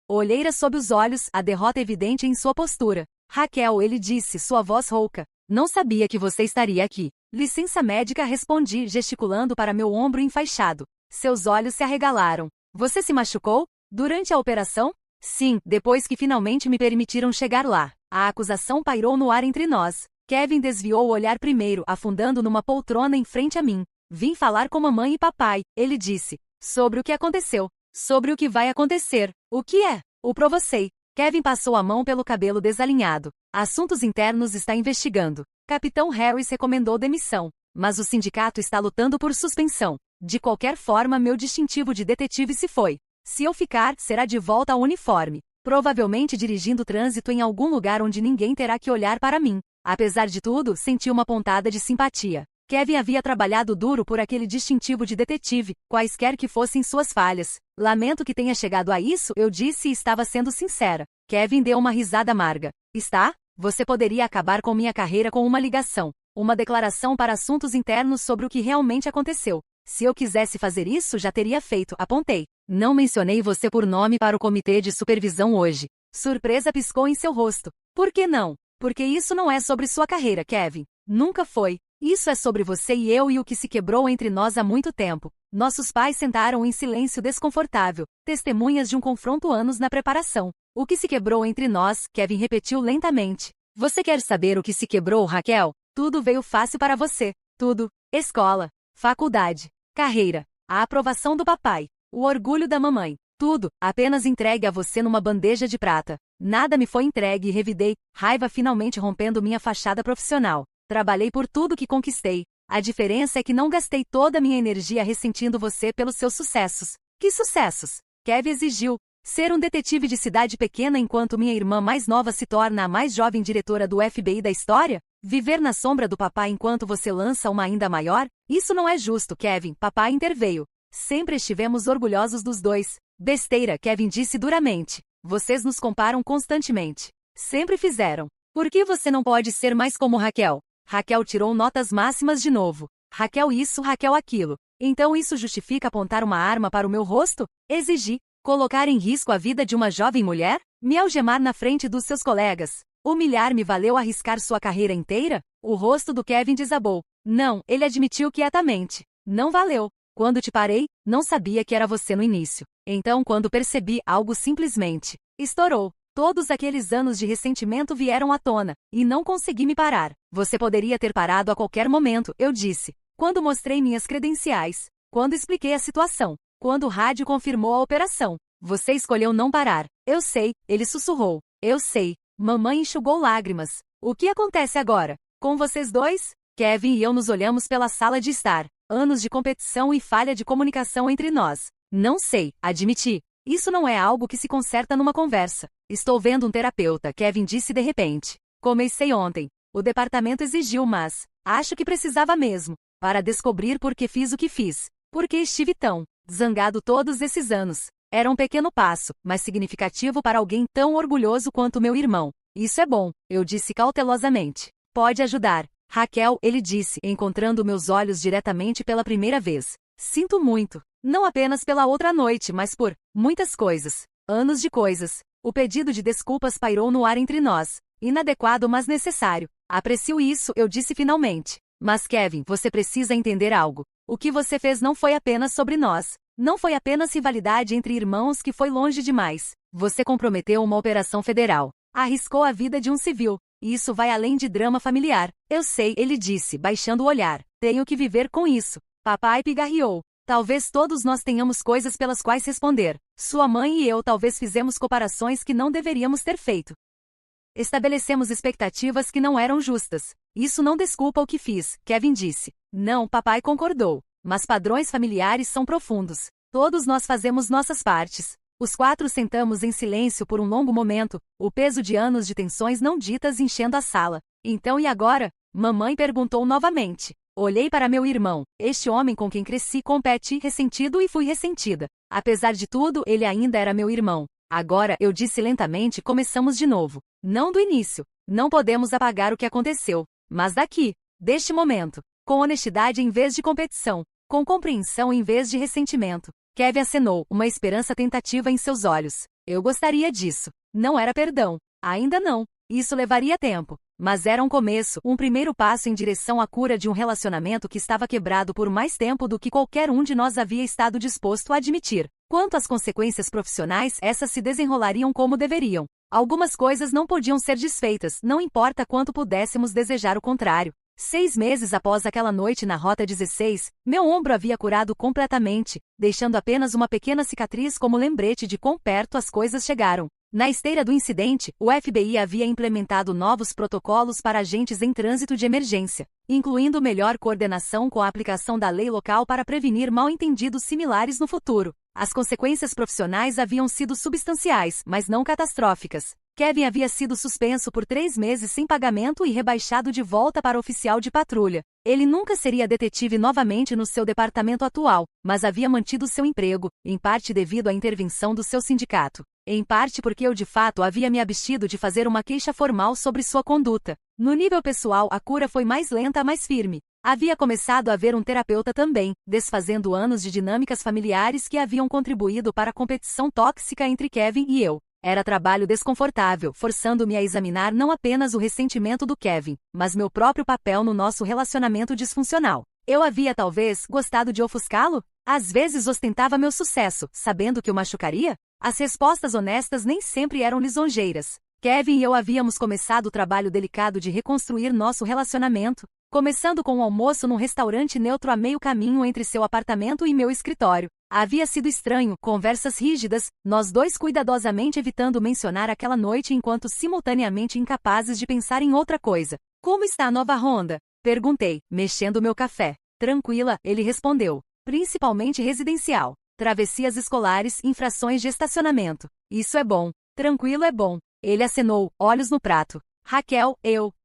Olheira sob os olhos, a derrota evidente em sua postura. Raquel, ele disse, sua voz rouca. Não sabia que você estaria aqui. Licença médica, respondi, gesticulando para meu ombro enfaixado. Seus olhos se arregalaram. Você se machucou? Durante a operação? Sim, depois que finalmente me permitiram chegar lá. A acusação pairou no ar entre nós. Kevin desviou o olhar primeiro, afundando numa poltrona em frente a mim. Vim falar com mamãe e papai, ele disse. Sobre o que aconteceu. Sobre o que vai acontecer. O que é? O provocei. Kevin passou a mão pelo cabelo desalinhado. Assuntos Internos está investigando. Capitão Harris recomendou demissão. Mas o sindicato está lutando por suspensão. De qualquer forma, meu distintivo de detetive se foi. Se eu ficar, será de volta ao uniforme. Provavelmente dirigindo trânsito em algum lugar onde ninguém terá que olhar para mim. Apesar de tudo, senti uma pontada de simpatia. Kevin havia trabalhado duro por aquele distintivo de detetive, quaisquer que fossem suas falhas. Lamento que tenha chegado a isso, eu disse e estava sendo sincera. Kevin deu uma risada amarga. Está? Você poderia acabar com minha carreira com uma ligação. Uma declaração para assuntos internos sobre o que realmente aconteceu. Se eu quisesse fazer isso, já teria feito, apontei. Não mencionei você por nome para o comitê de supervisão hoje. Surpresa piscou em seu rosto. Por que não? Porque isso não é sobre sua carreira, Kevin. Nunca foi. Isso é sobre você e eu e o que se quebrou entre nós há muito tempo. Nossos pais sentaram em silêncio desconfortável, testemunhas de um confronto anos na preparação. O que se quebrou entre nós, Kevin repetiu lentamente. Você quer saber o que se quebrou, Raquel? Tudo veio fácil para você. Tudo. Escola, faculdade, carreira, a aprovação do papai, o orgulho da mamãe. Tudo, apenas entregue a você numa bandeja de prata. Nada me foi entregue e revidei, raiva finalmente rompendo minha fachada profissional. Trabalhei por tudo que conquistei. A diferença é que não gastei toda a minha energia ressentindo você pelos seus sucessos. Que sucessos? Kevin exigiu. Ser um detetive de cidade pequena enquanto minha irmã mais nova se torna a mais jovem diretora do FBI da história? Viver na sombra do papai enquanto você lança uma ainda maior? Isso não é justo, Kevin, papai interveio. Sempre estivemos orgulhosos dos dois. Besteira, Kevin disse duramente. Vocês nos comparam constantemente. Sempre fizeram. Por que você não pode ser mais como Raquel? Raquel tirou notas máximas de novo. Raquel isso, Raquel aquilo. Então isso justifica apontar uma arma para o meu rosto? Exigi. Colocar em risco a vida de uma jovem mulher? Me algemar na frente dos seus colegas? Humilhar-me valeu arriscar sua carreira inteira? O rosto do Kevin desabou. Não, ele admitiu quietamente. Não valeu. Quando te parei, não sabia que era você no início. Então quando percebi, algo simplesmente estourou. Todos aqueles anos de ressentimento vieram à tona, e não consegui me parar. Você poderia ter parado a qualquer momento, eu disse. Quando mostrei minhas credenciais. Quando expliquei a situação. Quando o rádio confirmou a operação. Você escolheu não parar. Eu sei, ele sussurrou. Eu sei. Mamãe enxugou lágrimas. O que acontece agora? Com vocês dois? Kevin e eu nos olhamos pela sala de estar. Anos de competição e falha de comunicação entre nós. Não sei, admiti. Isso não é algo que se conserta numa conversa. Estou vendo um terapeuta, Kevin disse de repente. Comecei ontem. O departamento exigiu, mas acho que precisava mesmo. Para descobrir por que fiz o que fiz. Por que estive tão zangado todos esses anos. Era um pequeno passo, mas significativo para alguém tão orgulhoso quanto meu irmão. Isso é bom, eu disse cautelosamente. Pode ajudar. Raquel, ele disse, encontrando meus olhos diretamente pela primeira vez. Sinto muito. Não apenas pela outra noite, mas por muitas coisas. Anos de coisas. O pedido de desculpas pairou no ar entre nós. Inadequado, mas necessário. Aprecio isso, eu disse finalmente. Mas Kevin, você precisa entender algo. O que você fez não foi apenas sobre nós. Não foi apenas rivalidade entre irmãos que foi longe demais. Você comprometeu uma operação federal. Arriscou a vida de um civil. Isso vai além de drama familiar. Eu sei, ele disse, baixando o olhar. Tenho que viver com isso. Papai pigarreou. Talvez todos nós tenhamos coisas pelas quais responder. Sua mãe e eu talvez fizemos comparações que não deveríamos ter feito. Estabelecemos expectativas que não eram justas. Isso não desculpa o que fiz, Kevin disse. Não, papai concordou. Mas padrões familiares são profundos. Todos nós fazemos nossas partes. Os quatro sentamos em silêncio por um longo momento, o peso de anos de tensões não ditas enchendo a sala. Então e agora? Mamãe perguntou novamente. Olhei para meu irmão, este homem com quem cresci, competi, ressentido e fui ressentida. Apesar de tudo, ele ainda era meu irmão. Agora, eu disse lentamente, começamos de novo. Não do início. Não podemos apagar o que aconteceu. Mas daqui, deste momento. Com honestidade em vez de competição. Com compreensão em vez de ressentimento. Kevin acenou, uma esperança tentativa em seus olhos. Eu gostaria disso. Não era perdão. Ainda não. Isso levaria tempo. Mas era um começo, um primeiro passo em direção à cura de um relacionamento que estava quebrado por mais tempo do que qualquer um de nós havia estado disposto a admitir. Quanto às consequências profissionais, essas se desenrolariam como deveriam. Algumas coisas não podiam ser desfeitas, não importa quanto pudéssemos desejar o contrário. 6 meses após aquela noite na Rota 16, meu ombro havia curado completamente, deixando apenas uma pequena cicatriz como lembrete de quão perto as coisas chegaram. Na esteira do incidente, o FBI havia implementado novos protocolos para agentes em trânsito de emergência, incluindo melhor coordenação com a aplicação da lei local para prevenir mal-entendidos similares no futuro. As consequências profissionais haviam sido substanciais, mas não catastróficas. Kevin havia sido suspenso por 3 meses sem pagamento e rebaixado de volta para oficial de patrulha. Ele nunca seria detetive novamente no seu departamento atual, mas havia mantido seu emprego, em parte devido à intervenção do seu sindicato. Em parte porque eu de fato havia me abstido de fazer uma queixa formal sobre sua conduta. No nível pessoal, a cura foi mais lenta, mas firme. Havia começado a ver um terapeuta também, desfazendo anos de dinâmicas familiares que haviam contribuído para a competição tóxica entre Kevin e eu. Era trabalho desconfortável, forçando-me a examinar não apenas o ressentimento do Kevin, mas meu próprio papel no nosso relacionamento disfuncional. Eu havia talvez gostado de ofuscá-lo? Às vezes ostentava meu sucesso, sabendo que o machucaria? As respostas honestas nem sempre eram lisonjeiras. Kevin e eu havíamos começado o trabalho delicado de reconstruir nosso relacionamento, começando com um almoço num restaurante neutro a meio caminho entre seu apartamento e meu escritório. Havia sido estranho, conversas rígidas, nós dois cuidadosamente evitando mencionar aquela noite enquanto simultaneamente incapazes de pensar em outra coisa. Como está a nova Honda? Perguntei, mexendo meu café. Tranquila, ele respondeu. Principalmente residencial. Travessias escolares, infrações de estacionamento. Isso é bom. Tranquilo é bom. Ele acenou, olhos no prato. Raquel,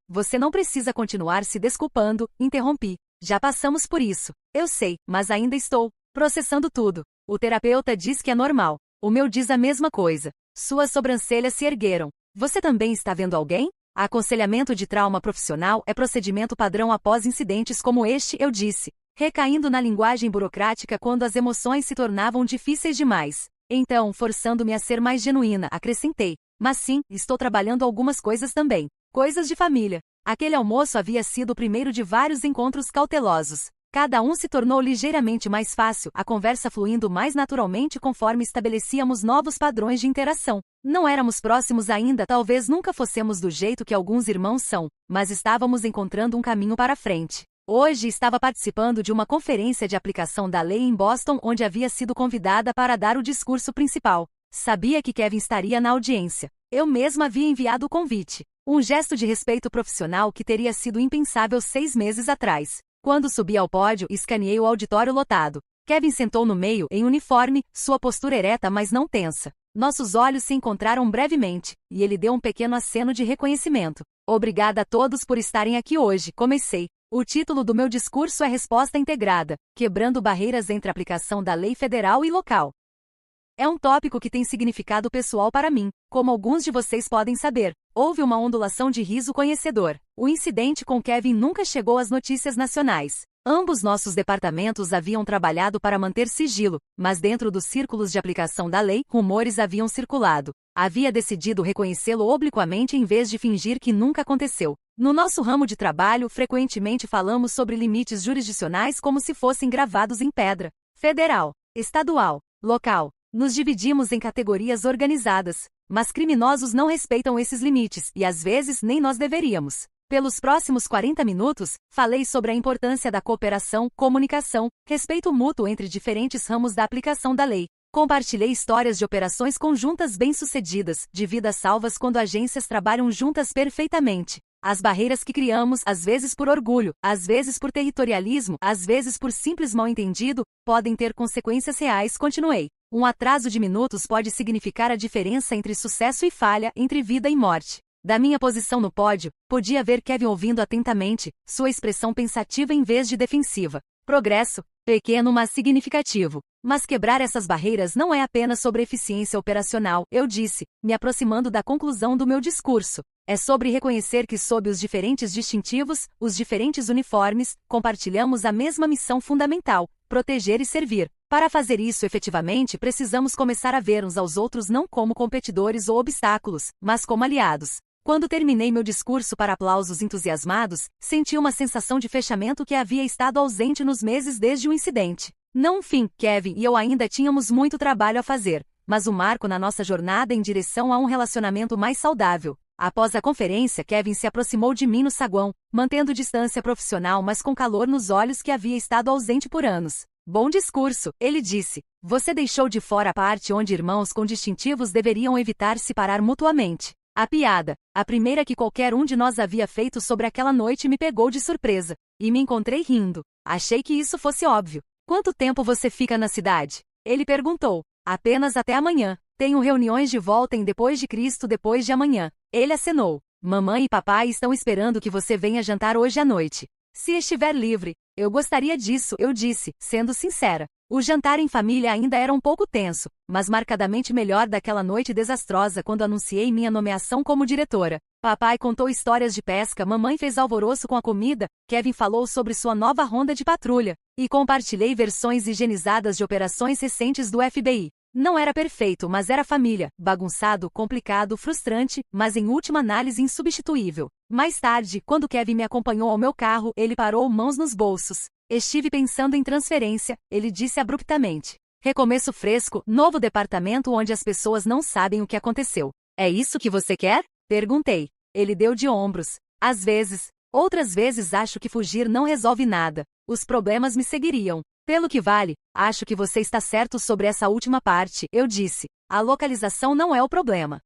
você não precisa continuar se desculpando, interrompi. Já passamos por isso. Eu sei, mas ainda estou processando tudo. O terapeuta diz que é normal. O meu diz a mesma coisa. Suas sobrancelhas se ergueram. Você também está vendo alguém? Aconselhamento de trauma profissional é procedimento padrão após incidentes como este, eu disse, recaindo na linguagem burocrática quando as emoções se tornavam difíceis demais. Então, forçando-me a ser mais genuína, acrescentei. Mas sim, estou trabalhando algumas coisas também. Coisas de família. Aquele almoço havia sido o primeiro de vários encontros cautelosos. Cada um se tornou ligeiramente mais fácil, a conversa fluindo mais naturalmente conforme estabelecíamos novos padrões de interação. Não éramos próximos ainda, talvez nunca fossemos do jeito que alguns irmãos são, mas estávamos encontrando um caminho para frente. Hoje estava participando de uma conferência de aplicação da lei em Boston onde havia sido convidada para dar o discurso principal. Sabia que Kevin estaria na audiência. Eu mesma havia enviado o convite. Um gesto de respeito profissional que teria sido impensável 6 meses atrás. Quando subi ao pódio, escaneei o auditório lotado. Kevin sentou no meio, em uniforme, sua postura ereta mas não tensa. Nossos olhos se encontraram brevemente, e ele deu um pequeno aceno de reconhecimento. Obrigada a todos por estarem aqui hoje, comecei. O título do meu discurso é Resposta Integrada, quebrando barreiras entre a aplicação da lei federal e local. É um tópico que tem significado pessoal para mim, como alguns de vocês podem saber. Houve uma ondulação de riso conhecedor. O incidente com Kevin nunca chegou às notícias nacionais. Ambos nossos departamentos haviam trabalhado para manter sigilo, mas dentro dos círculos de aplicação da lei, rumores haviam circulado. Havia decidido reconhecê-lo obliquamente em vez de fingir que nunca aconteceu. No nosso ramo de trabalho, frequentemente falamos sobre limites jurisdicionais como se fossem gravados em pedra. Federal, estadual, local. Nos dividimos em categorias organizadas, mas criminosos não respeitam esses limites, e às vezes nem nós deveríamos. Pelos próximos 40 minutos, falei sobre a importância da cooperação, comunicação, respeito mútuo entre diferentes ramos da aplicação da lei. Compartilhei histórias de operações conjuntas bem-sucedidas, de vidas salvas quando agências trabalham juntas perfeitamente. As barreiras que criamos, às vezes por orgulho, às vezes por territorialismo, às vezes por simples mal-entendido, podem ter consequências reais, continuei. Um atraso de minutos pode significar a diferença entre sucesso e falha, entre vida e morte. Da minha posição no pódio, podia ver Kevin ouvindo atentamente, sua expressão pensativa em vez de defensiva. Progresso, pequeno mas significativo. Mas quebrar essas barreiras não é apenas sobre eficiência operacional, eu disse, me aproximando da conclusão do meu discurso. É sobre reconhecer que sob os diferentes distintivos, os diferentes uniformes, compartilhamos a mesma missão fundamental, proteger e servir. Para fazer isso efetivamente, precisamos começar a ver uns aos outros não como competidores ou obstáculos, mas como aliados. Quando terminei meu discurso para aplausos entusiasmados, senti uma sensação de fechamento que havia estado ausente nos meses desde o incidente. Não um fim, Kevin e eu ainda tínhamos muito trabalho a fazer, mas um marco na nossa jornada em direção a um relacionamento mais saudável. Após a conferência, Kevin se aproximou de mim no saguão, mantendo distância profissional mas com calor nos olhos que havia estado ausente por anos. Bom discurso, ele disse. Você deixou de fora a parte onde irmãos com distintivos deveriam evitar se parar mutuamente. A piada, a primeira que qualquer um de nós havia feito sobre aquela noite me pegou de surpresa, e me encontrei rindo. Achei que isso fosse óbvio. Quanto tempo você fica na cidade? Ele perguntou. Apenas até amanhã. Tenho reuniões de volta em Depois de Cristo depois de amanhã. Ele acenou. Mamãe e papai estão esperando que você venha jantar hoje à noite. Se estiver livre, eu gostaria disso, eu disse, sendo sincera. O jantar em família ainda era um pouco tenso, mas marcadamente melhor daquela noite desastrosa quando anunciei minha nomeação como diretora. Papai contou histórias de pesca, mamãe fez alvoroço com a comida, Kevin falou sobre sua nova Honda de patrulha, e compartilhei versões higienizadas de operações recentes do FBI. Não era perfeito, mas era família. Bagunçado, complicado, frustrante, mas em última análise insubstituível. Mais tarde, quando Kevin me acompanhou ao meu carro, ele parou mãos nos bolsos. Estive pensando em transferência, ele disse abruptamente. Recomeço fresco, novo departamento onde as pessoas não sabem o que aconteceu. É isso que você quer? Perguntei. Ele deu de ombros. Às vezes. Outras vezes acho que fugir não resolve nada. Os problemas me seguiriam. Pelo que vale, acho que você está certo sobre essa última parte, eu disse. A localização não é o problema.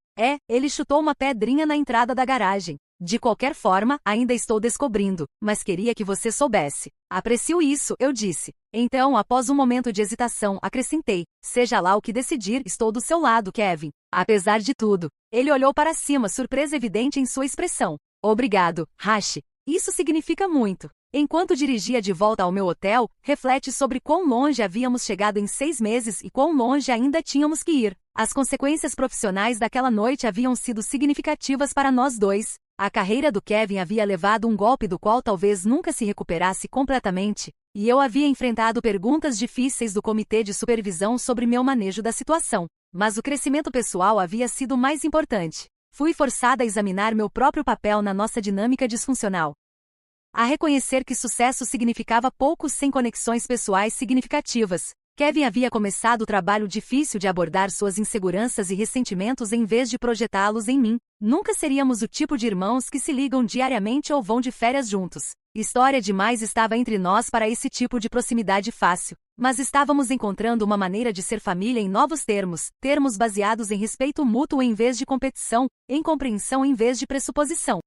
Ele chutou uma pedrinha na entrada da garagem. De qualquer forma, ainda estou descobrindo, mas queria que você soubesse. Aprecio isso, eu disse. Então, após um momento de hesitação, acrescentei. Seja lá o que decidir, estou do seu lado, Kevin. Apesar de tudo. Ele olhou para cima, surpresa evidente em sua expressão. Obrigado, Hashi. Isso significa muito. Enquanto dirigia de volta ao meu hotel, reflete sobre quão longe havíamos chegado em 6 meses e quão longe ainda tínhamos que ir. As consequências profissionais daquela noite haviam sido significativas para nós dois. A carreira do Kevin havia levado um golpe do qual talvez nunca se recuperasse completamente, e eu havia enfrentado perguntas difíceis do comitê de supervisão sobre meu manejo da situação. Mas o crescimento pessoal havia sido mais importante. Fui forçada a examinar meu próprio papel na nossa dinâmica disfuncional. A reconhecer que sucesso significava pouco sem conexões pessoais significativas. Kevin havia começado o trabalho difícil de abordar suas inseguranças e ressentimentos em vez de projetá-los em mim. Nunca seríamos o tipo de irmãos que se ligam diariamente ou vão de férias juntos. História demais estava entre nós para esse tipo de proximidade fácil. Mas estávamos encontrando uma maneira de ser família em novos termos, termos baseados em respeito mútuo em vez de competição, em compreensão em vez de pressuposição.